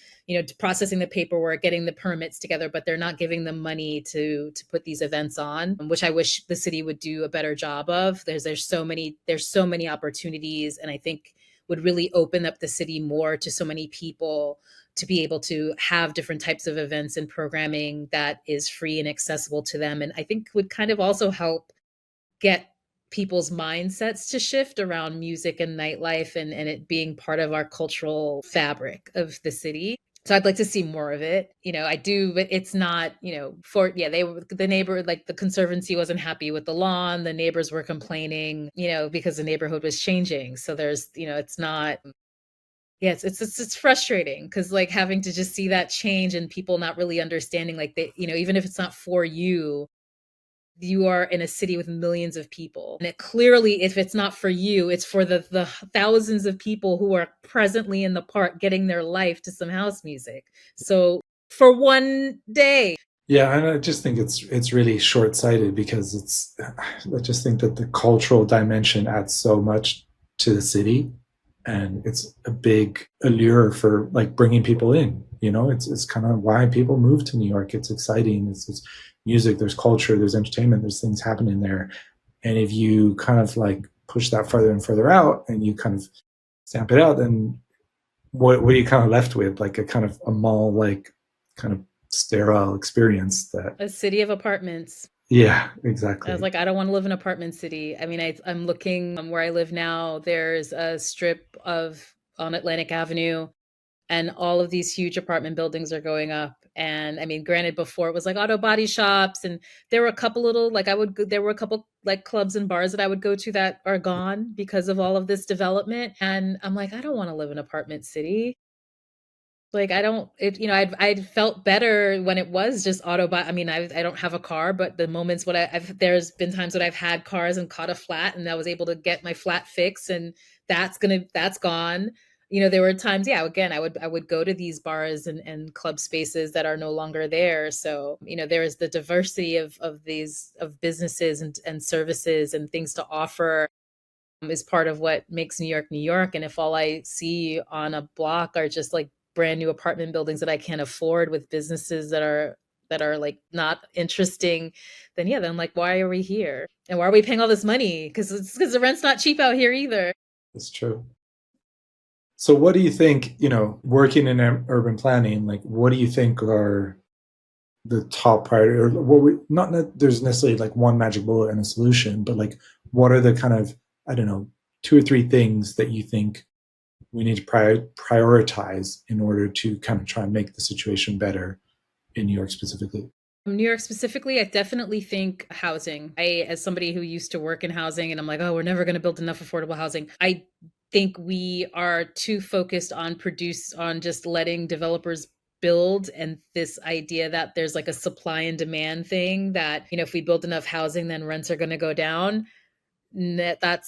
processing the paperwork, getting the permits together, but they're not giving them money to put these events on, which I wish the city would do a better job of. There's so many opportunities, and I think would really open up the city more to so many people to be able to have different types of events and programming that is free and accessible to them. And I think would kind of also help get people's mindsets to shift around music and nightlife and it being part of our cultural fabric of the city. So I'd like to see more of it. I do, but it's not, the neighbor, like the Conservancy wasn't happy with the lawn. The neighbors were complaining, because the neighborhood was changing. So there's, it's not, yeah, it's frustrating because like having to just see that change and people not really understanding, like they, even if it's not for you, you are in a city with millions of people. And it clearly, if it's not for you, it's for the thousands of people who are presently in the park getting their life to some house music. So for one day. Yeah, and I just think it's really short-sighted because I just think that the cultural dimension adds so much to the city, and it's a big allure for like bringing people in. It's kind of why people move to New York. It's exciting. It's music, there's culture, there's entertainment, there's things happening there. And if you kind of like push that further and further out and you kind of stamp it out, then what are you kind of left with? Like a kind of a mall, like kind of sterile experience that a city of apartments. Yeah, exactly. I was like, I don't want to live in an apartment city. I mean, I'm looking where I live now. There's a strip on Atlantic Avenue, and all of these huge apartment buildings are going up. And I mean, granted, before it was like auto body shops, and there were a couple little there were a couple like clubs and bars that I would go to that are gone because of all of this development. And I'm like, I don't want to live in an apartment city. Like I don't, I'd felt better when it was just I mean, I don't have a car, but the moments when there's been times when I've had cars and caught a flat and I was able to get my flat fixed, and that's gone. There were times, yeah, again, I would go to these bars and club spaces that are no longer there. So, there is the diversity of businesses and services and things to offer is part of what makes New York, New York. And if all I see on a block are just like brand new apartment buildings that I can't afford with businesses that are like not interesting, then I'm like, why are we here? And why are we paying all this money? Because the rent's not cheap out here either. It's true. So what do you think, working in urban planning, like what do you think are the top priority, or not that there's necessarily like one magic bullet and a solution, but like what are the kind of, I don't know, 2 or 3 things that you think we need to prioritize in order to kind of try and make the situation better in New York specifically? New York specifically, I definitely think housing. As somebody who used to work in housing, and I'm like, oh, we're never going to build enough affordable housing. I think we are too focused on just letting developers build, and this idea that there's like a supply and demand thing that, if we build enough housing, then rents are going to go down. That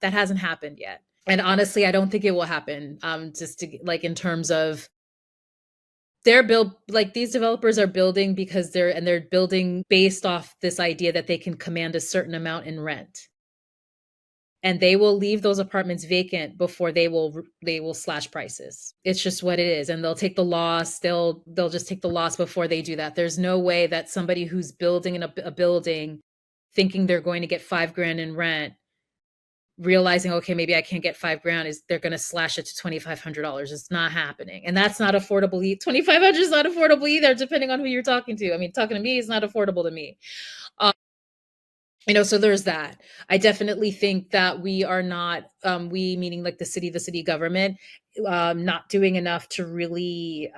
hasn't happened yet. And honestly, I don't think it will happen. Just to like in terms of they're built like these developers are building because they're building based off this idea that they can command a certain amount in rent. And they will leave those apartments vacant before they will slash prices. It's just what it is. And they'll take the loss. They'll just take the loss before they do that. There's no way that somebody who's building in a building thinking they're going to get 5 grand in rent, realizing, okay, maybe I can't get 5 grand, is they're going to slash it to $2,500. It's not happening. And that's not affordable. 2,500 is not affordable either, depending on who you're talking to. I mean, talking to me is not affordable to me. So there's that. I definitely think that we are not, we meaning like the city government, not doing enough to really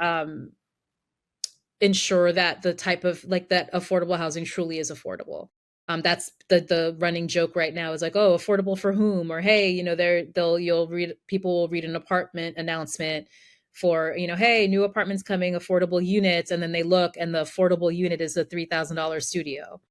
ensure that the type of like that affordable housing truly is affordable. That's the running joke right now is like, oh, affordable for whom? Or hey, people will read an apartment announcement for, hey, new apartments coming, affordable units, and then they look and the affordable unit is a $3,000 studio,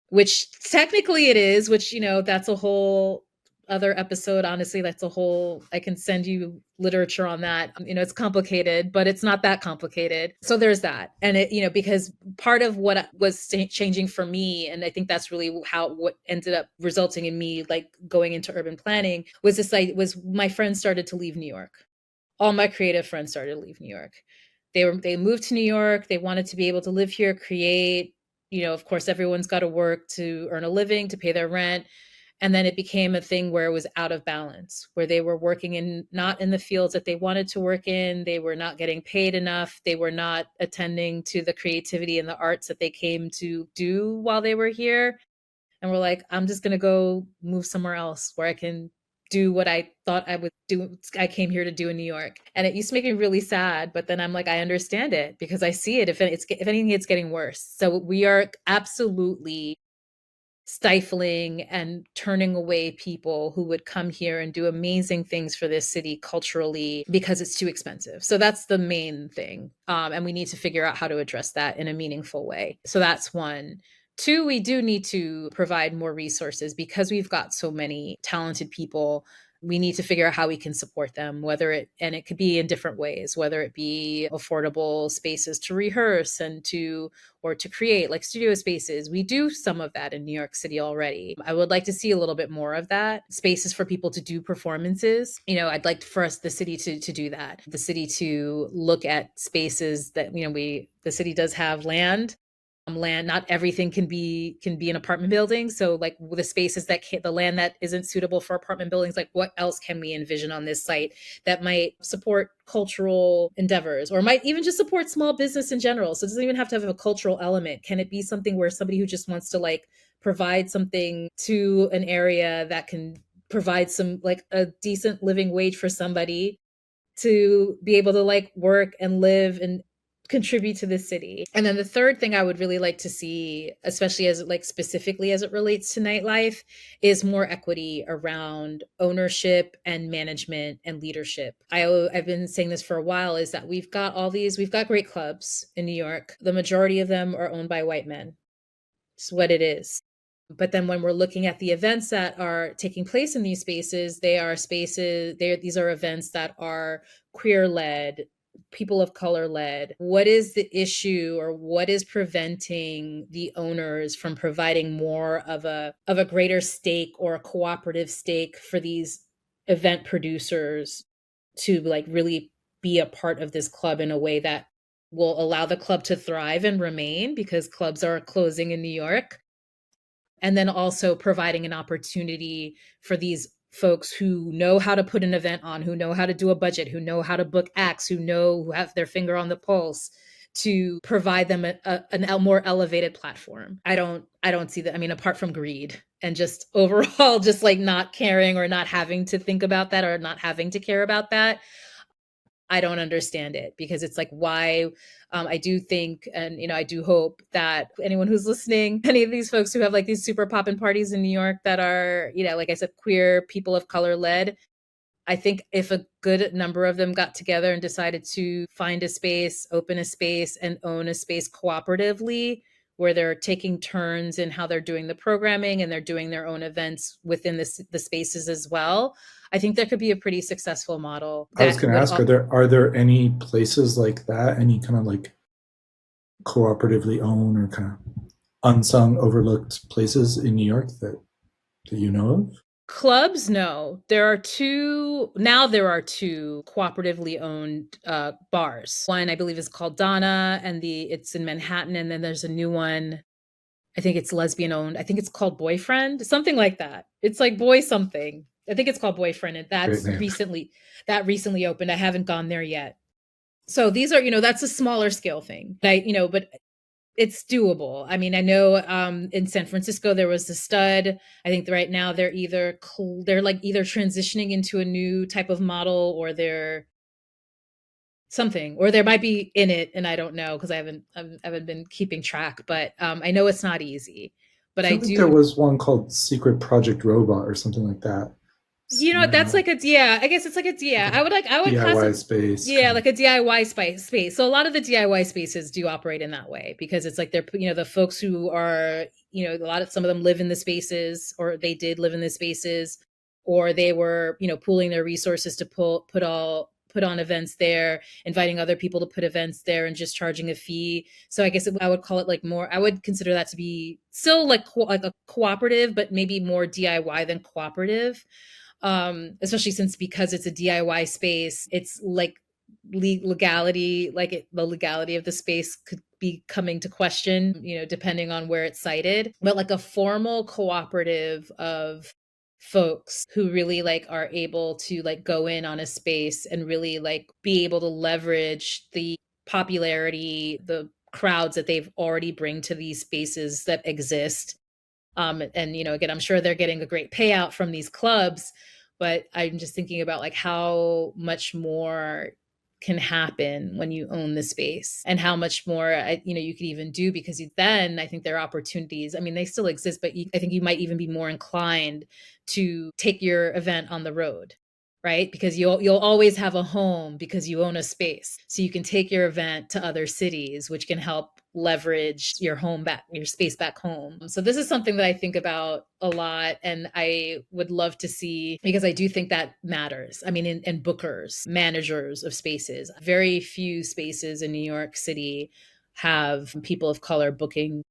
which technically it is, which, that's a whole other episode. Honestly, I can send you literature on that. It's complicated, but it's not that complicated. So there's that. And because part of what was changing for me, and I think that's really what ended up resulting in me like going into urban planning, was was my friends started to leave New York. All my creative friends started to leave New York. They moved to New York. They wanted to be able to live here, create. Of course, everyone's got to work to earn a living, to pay their rent. And then it became a thing where it was out of balance, where they were working not in the fields that they wanted to work in. They were not getting paid enough. They were not attending to the creativity and the arts that they came to do while they were here. And we're like, I'm just going to go move somewhere else where I can do what I thought I would do. I came here to do in New York. And it used to make me really sad. But then I'm like, I understand it because I see it. If anything, it's getting worse. So we are absolutely stifling and turning away people who would come here and do amazing things for this city culturally because it's too expensive. So that's the main thing. And we need to figure out how to address that in a meaningful way. So that's one. Two, we do need to provide more resources because we've got so many talented people. We need to figure out how we can support them, and it could be in different ways, whether it be affordable spaces to rehearse or to create like studio spaces. We do some of that in New York City already. I would like to see a little bit more of that. Spaces for people to do performances. I'd like for the city to do that. The city to look at spaces that, the city does have land. Not everything can be an apartment building. So like the spaces the land that isn't suitable for apartment buildings, like what else can we envision on this site that might support cultural endeavors or might even just support small business in general? So it doesn't even have to have a cultural element. Can it be something where somebody who just wants to like provide something to an area that can provide some like a decent living wage for somebody to be able to like work and live and contribute to the city? And then the third thing I would really like to see, especially specifically as it relates to nightlife, is more equity around ownership and management and leadership. I've been saying this for a while, is that we've got great clubs in New York. The majority of them are owned by white men. It's what it is. But then when we're looking at the events that are taking place in these spaces, these are events that are queer led, people of color led. What is the issue, or what is preventing the owners from providing more of a greater stake or a cooperative stake for these event producers to like really be a part of this club in a way that will allow the club to thrive and remain, because clubs are closing in New York? And then also providing an opportunity for these folks who know how to put an event on, who know how to do a budget, who know how to book acts, who have their finger on the pulse, to provide them a more elevated platform. I don't see that. I mean, apart from greed and just overall just like not caring or not having to think about that or not having to care about that, I don't understand it because it's like, why? I do think, and I do hope that anyone who's listening, any of these folks who have like these super poppin' parties in New York that are, like I said, queer, people of color led, I think if a good number of them got together and decided to find a space, open a space, and own a space cooperatively, where they're taking turns in how they're doing the programming and they're doing their own events within the spaces as well, I think that could be a pretty successful model I was that going to would ask, are there any places like that, any kind of like cooperatively owned or kind of unsung, overlooked places in New York that you know of? clubs. No, there are two cooperatively owned bars. One I believe is called Donna, and it's in Manhattan, and then there's a new one, I think it's lesbian owned. I think it's called Boyfriend, something like that. It's like boy something. I think it's called Boyfriend, and Great name. that recently opened. I haven't gone there yet. So these are, that's a smaller scale thing. But it's doable. I mean, I know in San Francisco there was the Stud. I think right now they're like either transitioning into a new type of model, or they're something, or there might be in it, and I don't know because I haven't been keeping track. But I know it's not easy. I But I feel like there do, was one called Secret Project Robot or something like that. that's Somewhere like a, yeah, I guess it's like a, like yeah, a I would DIY classify, space yeah, kind of. like a DIY space. So a lot of the DIY spaces do operate in that way because it's like they're, the folks who are, some of them live in the spaces, or they did live in the spaces, or they were, pooling their resources to put on events there, inviting other people to put events there and just charging a fee. So I guess I would call it like more, I would consider that to be still like like a cooperative, but maybe more DIY than cooperative. Especially since, because it's a DIY space, it's like legality, the legality of the space could be coming to question, depending on where it's cited. But like a formal cooperative of folks who really like are able to like go in on a space and really like be able to leverage the popularity, the crowds that they've already bring to these spaces that exist. And again, I'm sure they're getting a great payout from these clubs, but I'm just thinking about like how much more can happen when you own the space, and how much more you could even do, because then I think there are opportunities. I mean, they still exist, but I think you might even be more inclined to take your event on the road, right? Because you'll always have a home because you own a space. So you can take your event to other cities, which can help leverage your space back home. So this is something that I think about a lot, and I would love to see, because I do think that matters. I mean, in bookers, managers of spaces, very few spaces in New York City have people of color booking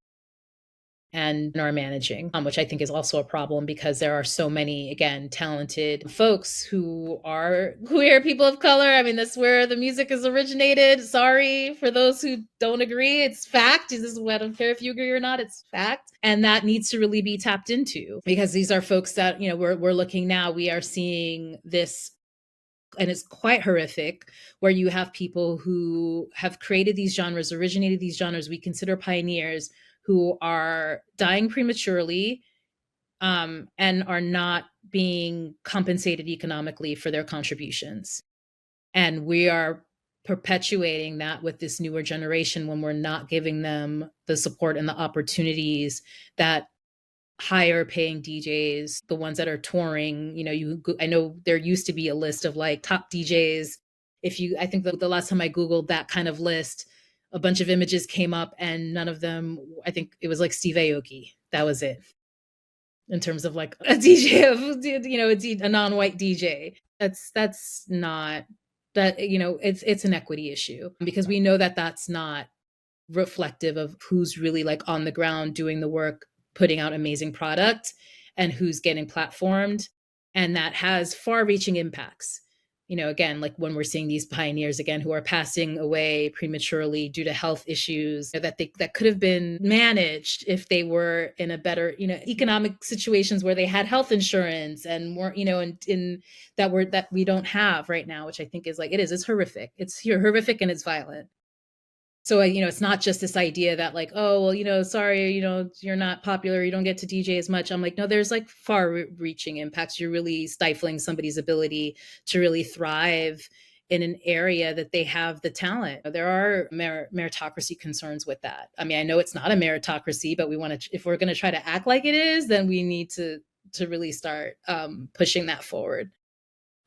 and are managing, which I think is also a problem, because there are so many, again, talented folks who are queer people of color. I mean, that's where the music is originated. Sorry for those who don't agree. It's fact. I don't care if you agree or not, it's fact. And that needs to really be tapped into, because these are folks that, we're looking now, we are seeing this, and it's quite horrific, where you have people who have created these genres, originated these genres we consider pioneers, who are dying prematurely, and are not being compensated economically for their contributions. And we are perpetuating that with this newer generation, when we're not giving them the support and the opportunities that higher paying DJs, the ones that are touring, I know there used to be a list of like top DJs. I think the last time I Googled that kind of list, a bunch of images came up, and none of them, I think it was like Steve Aoki. That was it, in terms of like a DJ a non-white DJ. That's not, that, it's an equity issue, because we know that that's not reflective of who's really like on the ground doing the work, putting out amazing product, and who's getting platformed. And that has far reaching impacts. Again, like when we're seeing these pioneers again who are passing away prematurely due to health issues that could have been managed if they were in a better, economic situations where they had health insurance, and weren't, in that we don't have right now, which I think is like, it's horrific. It's horrific, and it's violent. So, it's not just this idea that like, oh, well, sorry, you're not popular, you don't get to DJ as much. I'm like, no, there's like far reaching impacts. You're really stifling somebody's ability to really thrive in an area that they have the talent. There are meritocracy concerns with that. I mean, I know it's not a meritocracy, but we want to, if we're going to try to act like it is, then we need to really start pushing that forward.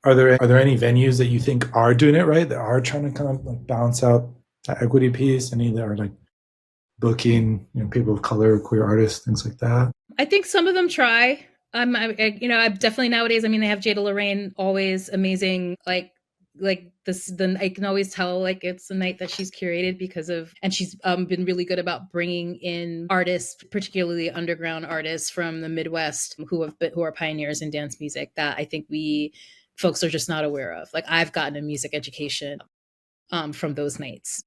Are there any venues that you think are doing it right, that are trying to kind of like balance out that equity piece? Any that are like booking, people of color, queer artists, things like that? I think some of them try. I definitely nowadays. I mean, they have Jada Lorraine, always amazing. Like this, then I can always tell like it's a night that she's curated because of, and she's been really good about bringing in artists, particularly underground artists from the Midwest who are pioneers in dance music that I think folks are just not aware of. Like I've gotten a music education from those nights.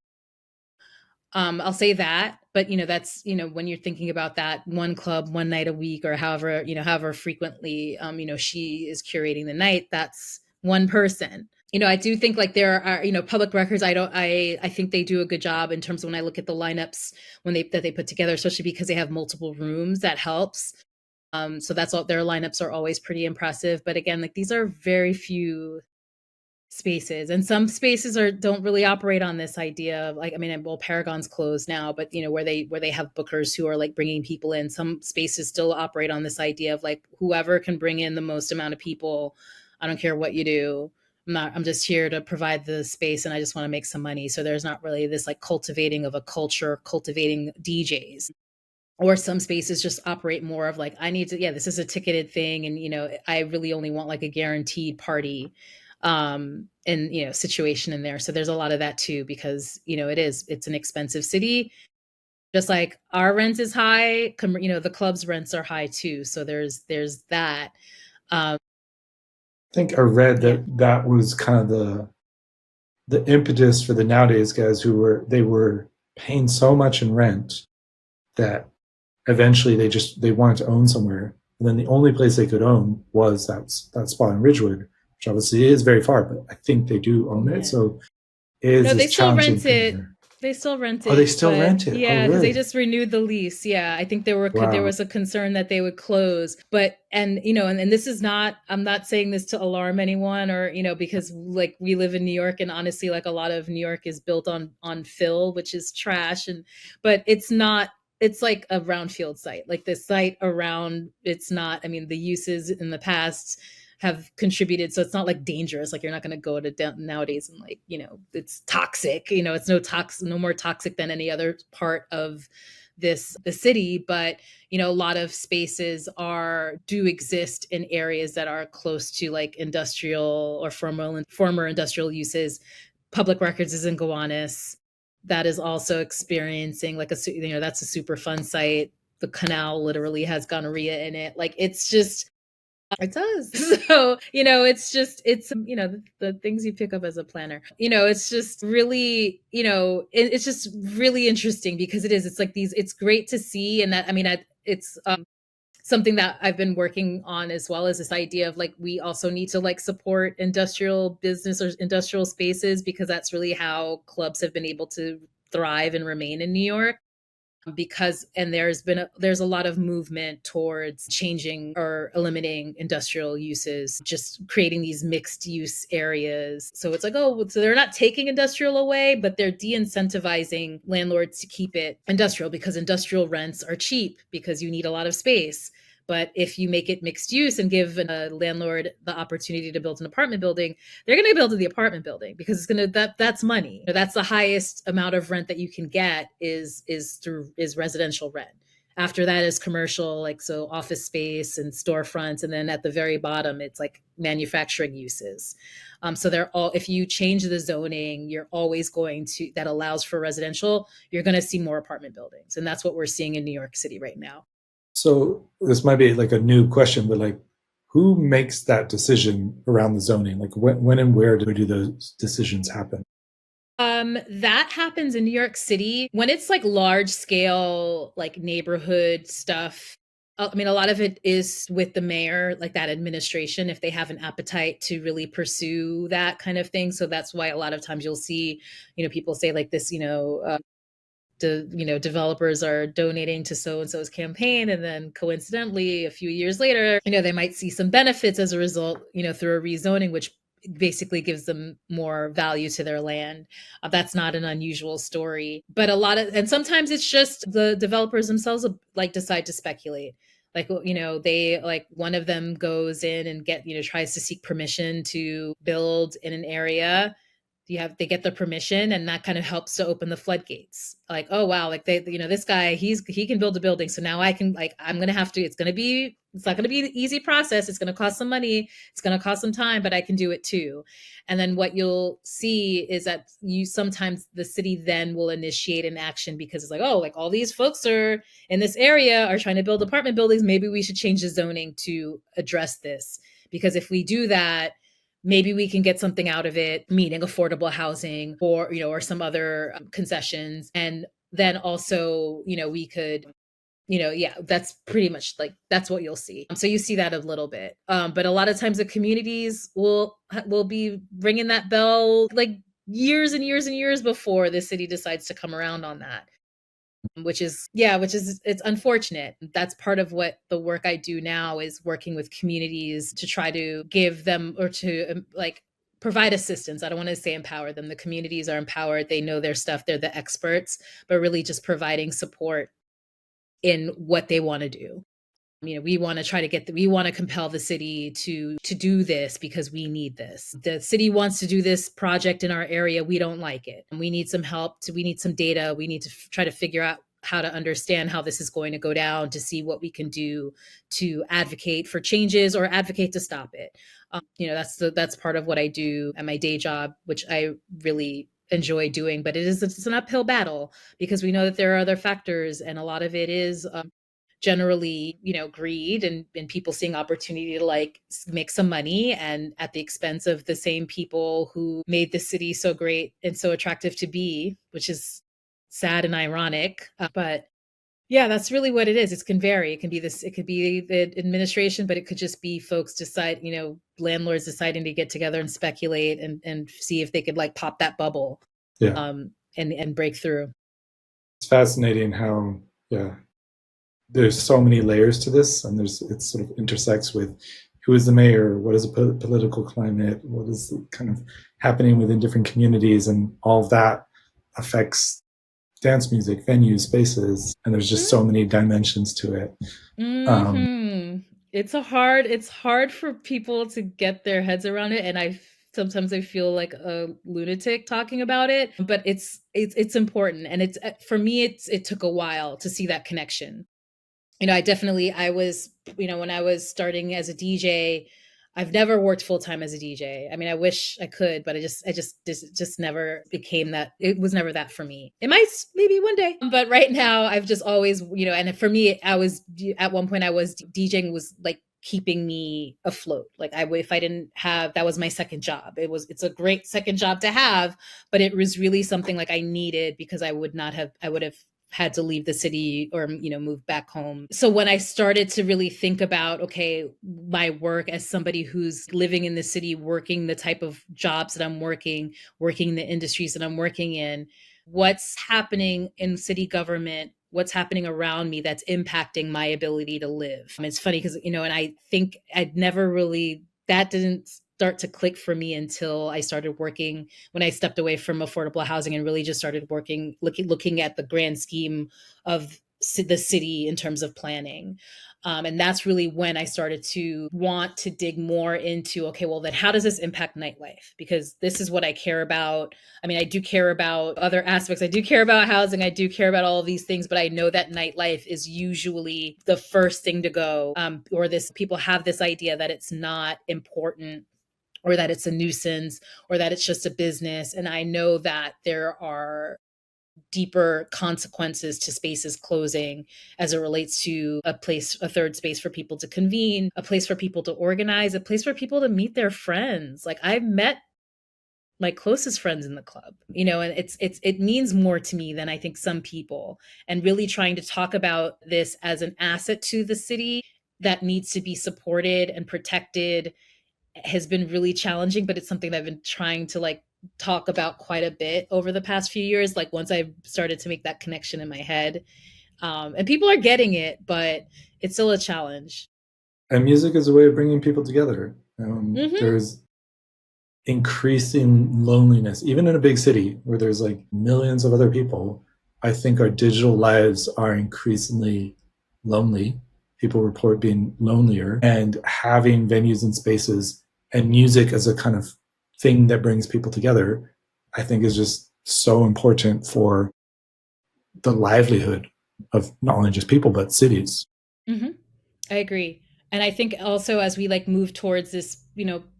I'll say that, but that's when you're thinking about that one club, one night a week, or however frequently she is curating the night, that's one person. I do think like there are public records. I think they do a good job in terms of when I look at the lineups that they put together, especially because they have multiple rooms. That helps. So that's all. Their lineups are always pretty impressive. But again, like these are very few spaces, and some spaces don't really operate on this idea of like, I mean, well, Paragon's closed now, but where they have bookers who are like bringing people in, some spaces still operate on this idea of like whoever can bring in the most amount of people. I don't care what you do. I'm just here to provide the space and I just want to make some money. So there's not really this like cultivating of a culture, cultivating DJs. Or some spaces just operate more of like, I need to, yeah, this is a ticketed thing. And, I really only want like a guaranteed party and situation in there. So there's a lot of that too, because it's an expensive city. Just like our rent is high, the club's rents are high too. So there's that. I think I read that was kind of the impetus for the Nowadays guys who were paying so much in rent that eventually they wanted to own somewhere, and then the only place they could own was that spot in Ridgewood, which obviously is very far, but I think they do own it. So no, they still rent it. They still rent it. Oh, they still rent it. Yeah, because really? they just renewed the lease. Yeah, I think there was a concern that they would close. But and this is not. I'm not saying this to alarm anyone or because like we live in New York and honestly like a lot of New York is built on fill, which is trash. But it's not. It's like a brownfield site. Like the site around. It's not. I mean, the uses in the past have contributed, so it's not like dangerous. Like you're not going to go to Nowadays and like it's toxic. It's no more toxic than any other part of the city. But a lot of spaces do exist in areas that are close to like industrial or former industrial uses. Public Records is in Gowanus. That is also experiencing like that's a super fun site. The canal literally has gonorrhea in it. Like it's just. It does. So, the things you pick up as a planner, it's just really, it's just really interesting because it's like it's great to see. And that, I mean, it's something that I've been working on as well as this idea of like, we also need to like support industrial business or industrial spaces because that's really how clubs have been able to thrive and remain in New York. Because there's a lot of movement towards changing or eliminating industrial uses, just creating these mixed use areas. So it's like, so they're not taking industrial away, but they're de-incentivizing landlords to keep it industrial because industrial rents are cheap because you need a lot of space. But if you make it mixed use and give a landlord the opportunity to build an apartment building, they're going to build the apartment building because that's money. That's the highest amount of rent that you can get is residential rent. After that is commercial, like so office space and storefronts, and then at the very bottom it's like manufacturing uses. So if you change the zoning, you're always that allows for residential, you're going to see more apartment buildings, and that's what we're seeing in New York City right now. So this might be like a new question, but like, who makes that decision around the zoning? Like when and where do those decisions happen? That happens in New York City when it's like large scale, like neighborhood stuff. I mean, a lot of it is with the mayor, like that administration, if they have an appetite to really pursue that kind of thing. So that's why a lot of times you'll see, people say like this, developers are donating to so-and-so's campaign. And then coincidentally, a few years later, they might see some benefits as a result, through a rezoning, which basically gives them more value to their land. That's not an unusual story, but a lot of, and sometimes it's just the developers themselves like decide to speculate. Like, they like one of them goes in and tries to seek permission to build in an area. They get the permission, and that kind of helps to open the floodgates. Like, oh wow, like this guy, he can build a building, so now I can, like, I'm gonna have to, it's not gonna be an easy process, it's gonna cost some money, it's gonna cost some time, but I can do it too. And then what you'll see is that sometimes the city then will initiate an action, because it's like, oh, like all these folks are in this area are trying to build apartment buildings, maybe we should change the zoning to address this, because if we do that, maybe we can get something out of it, meaning affordable housing, or some other concessions. And then also, we could, yeah, that's pretty much like, that's what you'll see. So you see that a little bit. But a lot of times the communities will be ringing that bell like years and years and years before the city decides to come around on that. It's unfortunate. That's part of what the work I do now is, working with communities to try to give them, or to like provide assistance. I don't want to say empower them. The communities are empowered. They know their stuff. They're the experts, but really just providing support in what they want to do. We want to we want to compel the city to do this, because we need this. The city wants to do this project in our area. We don't like it. We need some help. We need some data. We need to try to figure out how to understand how this is going to go down, to see what we can do to advocate for changes or advocate to stop it. That's part of what I do at my day job, which I really enjoy doing, but it's an uphill battle, because we know that there are other factors, and a lot of it is generally, greed, and people seeing opportunity to like make some money, and at the expense of the same people who made the city so great and so attractive to be, which is sad and ironic. But yeah, that's really what it is. It can vary. It could be the administration, but it could just be folks landlords deciding to get together and speculate, and see if they could like pop that bubble. Yeah. And break through. It's fascinating how, yeah, there's so many layers to this, and it sort of intersects with who is the mayor, what is the political climate, what is kind of happening within different communities, and all of that affects dance music, venues, spaces, and there's just so many dimensions to it. It's hard for people to get their heads around it, and sometimes I feel like a lunatic talking about it, but it's important, and for me, it took a while to see that connection. I was, when I was starting as a DJ, I've never worked full time as a DJ. I mean, I wish I could, but I just never became that. It was never that for me. It might, maybe one day, but right now I've just always, and for me, at one point DJing was like keeping me afloat. Like if I didn't have, that was my second job. It's a great second job to have, but it was really something like I needed, because I would have had to leave the city, or move back home. So when I started to really think about, okay, my work as somebody who's living in the city, working the type of jobs that I'm working the industries that I'm working in, what's happening in city government, what's happening around me that's impacting my ability to live. It's funny because, and I think that didn't start to click for me until I started working, when I stepped away from affordable housing and really just started working, looking at the grand scheme of the city in terms of planning. And that's really when I started to want to dig more into, okay, well, then how does this impact nightlife? Because this is what I care about. I mean, I do care about other aspects. I do care about housing. I do care about all of these things, but I know that nightlife is usually the first thing to go. People have this idea that it's not important, or that it's a nuisance, or that it's just a business. And I know that there are deeper consequences to spaces closing as it relates to a third space for people to convene, a place for people to organize, a place for people to meet their friends. Like I've met my closest friends in the club, and it means more to me than I think some people. And really trying to talk about this as an asset to the city that needs to be supported and protected has been really challenging, but it's something that I've been trying to like talk about quite a bit over the past few years. Like once I started to make that connection in my head, and people are getting it, but it's still a challenge. And music is a way of bringing people together. There's increasing loneliness, even in a big city where there's like millions of other people. I think our digital lives are increasingly lonely. People report being lonelier, and having venues and spaces and music as a kind of thing that brings people together, I think is just so important for the livelihood of not only just people, but cities. Mhm. I agree. And I think also as we like move towards this,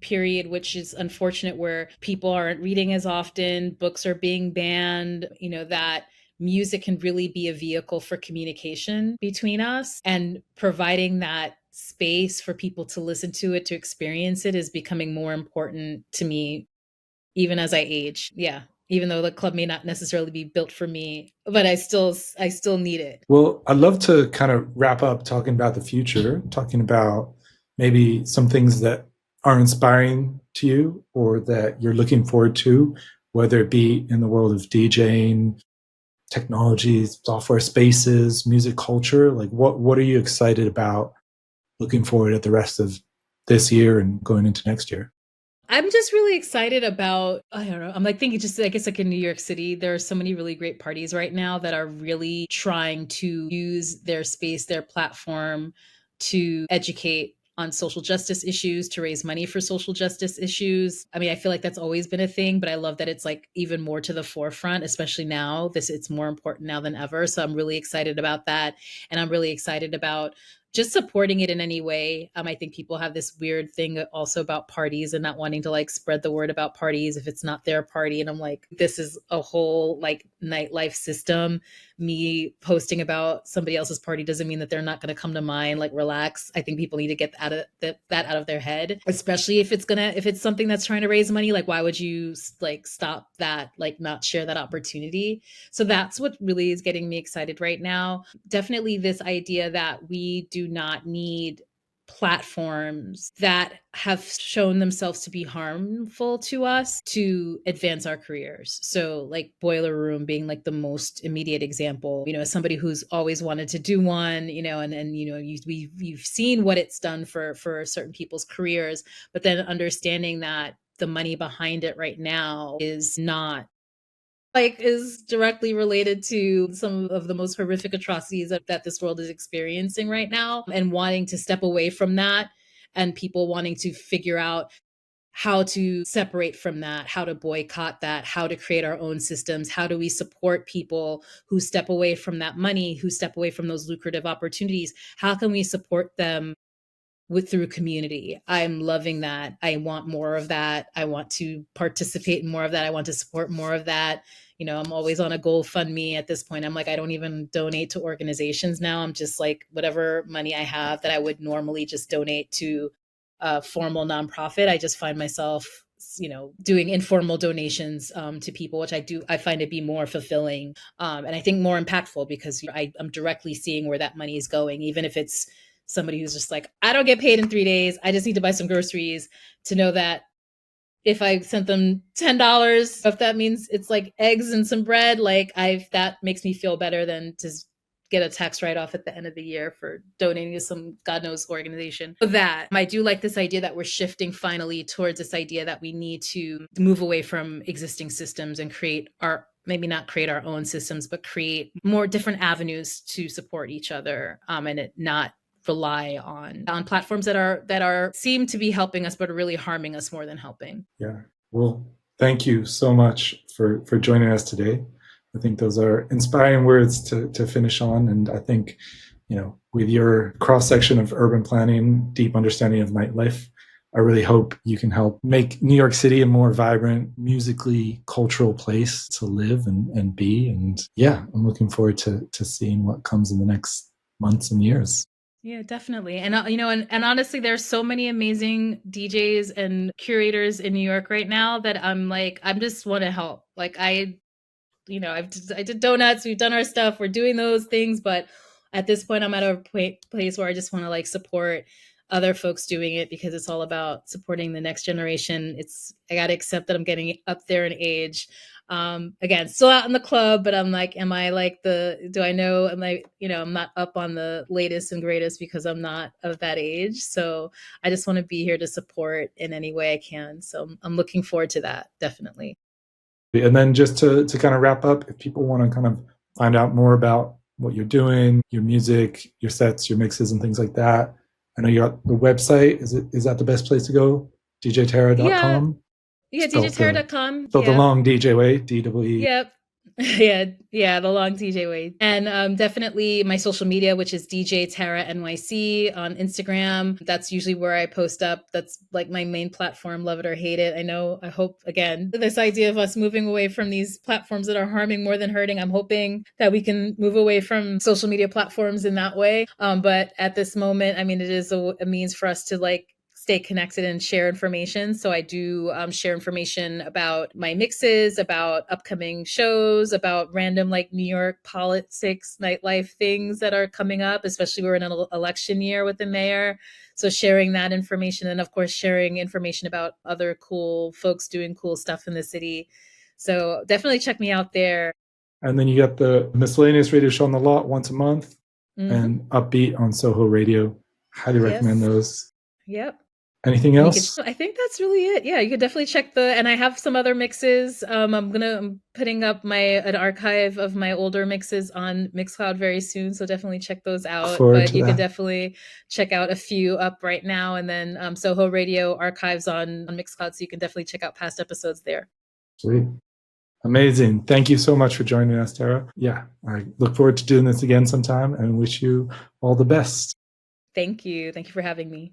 period which is unfortunate where people aren't reading as often, books are being banned, that music can really be a vehicle for communication between us, and providing that space for people to listen to it, to experience it, is becoming more important to me even as I age. Yeah. Even though the club may not necessarily be built for me, but I still need it. Well, I'd love to kind of wrap up talking about the future, talking about maybe some things that are inspiring to you or that you're looking forward to, whether it be in the world of DJing, technologies, software spaces, music culture. Like what are you excited about looking forward at the rest of this year and going into next year? I'm just really excited about, I don't know. I'm like thinking just I guess like in New York City, there are so many really great parties right now that are really trying to use their space, their platform to educate on social justice issues, to raise money for social justice issues. I mean, I feel like that's always been a thing, but I love that it's like even more to the forefront, especially now. This It's more important now than ever. So I'm really excited about that. And I'm really excited about just supporting it in any way. I think people have this weird thing also about parties and not wanting to like spread the word about parties if it's not their party. And I'm like, this is a whole like nightlife system. Me posting about somebody else's party doesn't mean that they're not going to come to mine. Like, relax. I think people need to get that out of their head, especially if it's something that's trying to raise money. Like, why would you like stop that? Like, not share that opportunity. So that's what really is getting me excited right now. Definitely this idea that we do not need platforms that have shown themselves to be harmful to us to advance our careers. So like Boiler Room being like the most immediate example, as somebody who's always wanted to do one, and you've seen what it's done for certain people's careers, but then understanding that the money behind it right now is not like is directly related to some of the most horrific atrocities that this world is experiencing right now, and wanting to step away from that, and people wanting to figure out how to separate from that, how to boycott that, how to create our own systems, how do we support people who step away from that money, who step away from those lucrative opportunities, how can we support them through community. I'm loving that. I want more of that. I want to participate in more of that. I want to support more of that. I'm always on a GoFundMe at this point. I'm like, I don't even donate to organizations now. I'm just like, whatever money I have that I would normally just donate to a formal nonprofit, I just find myself doing informal donations to people, which I find to be more fulfilling, and I think more impactful, because I'm directly seeing where that money is going, even if it's somebody who's just like, I don't get paid in 3 days, I just need to buy some groceries, to know that if I sent them $10, if that means it's like eggs and some bread, like that makes me feel better than to get a tax write-off at the end of the year for donating to some God knows organization. That I do like this idea that we're shifting finally towards this idea that we need to move away from existing systems and create our, maybe not create our own systems, but create more different avenues to support each other, and it not rely on platforms that are seem to be helping us but are really harming us more than helping. Yeah. Well, thank you so much for joining us today. I think those are inspiring words to finish on. And I think, with your cross section of urban planning, deep understanding of nightlife, I really hope you can help make New York City a more vibrant, musically cultural place to live and be. And yeah, I'm looking forward to seeing what comes in the next months and years. Yeah, definitely. And and honestly, there's so many amazing DJs and curators in New York right now that I'm like, I just want to help. Like I did donuts, we've done our stuff, we're doing those things, but at this point I'm at a place where I just want to like support other folks doing it, because it's all about supporting the next generation. I got to accept that I'm getting up there in age. Again, still out in the club, but I'm like, am I like do I know, am I, I'm not up on the latest and greatest because I'm not of that age. So I just want to be here to support in any way I can. So I'm looking forward to that, definitely. And then just to kind of wrap up, if people want to kind of find out more about what you're doing, your music, your sets, your mixes, and things like that, I know you got the website. Is that the best place to go? Yeah. djtara.com? Yeah. Spelled the DJTara.com. spelled the Yeah. long DJ way, DWE. Yep. Yeah, the long DJ way. And definitely my social media, which is DJ Tara NYC on Instagram. That's usually where I post up. That's like my main platform, love it or hate it. I hope, again, this idea of us moving away from these platforms that are harming more than hurting, I'm hoping that we can move away from social media platforms in that way. But at this moment, I mean, it is a means for us to like stay connected and share information. So I do share information about my mixes, about upcoming shows, about random like New York politics, nightlife things that are coming up, especially we're in an election year with the mayor. So sharing that information, and of course sharing information about other cool folks doing cool stuff in the city. So definitely check me out there. And then you got the miscellaneous radio show on the lot once a month, Mm-hmm. and Upbeat on Soho Radio. Highly recommend Yes. those. Yep. Anything And else? I think that's really it. Yeah, you could definitely check and I have some other mixes. I'm putting up an archive of my older mixes on Mixcloud very soon, so definitely check those Look out. forward But to you could that. definitely check out a few up right now, and then Soho Radio archives on Mixcloud, so you can definitely check out past episodes there. Sweet. Amazing. Thank you so much for joining us, Tara. Yeah, I look forward to doing this again sometime and wish you all the best. Thank you. Thank you for having me.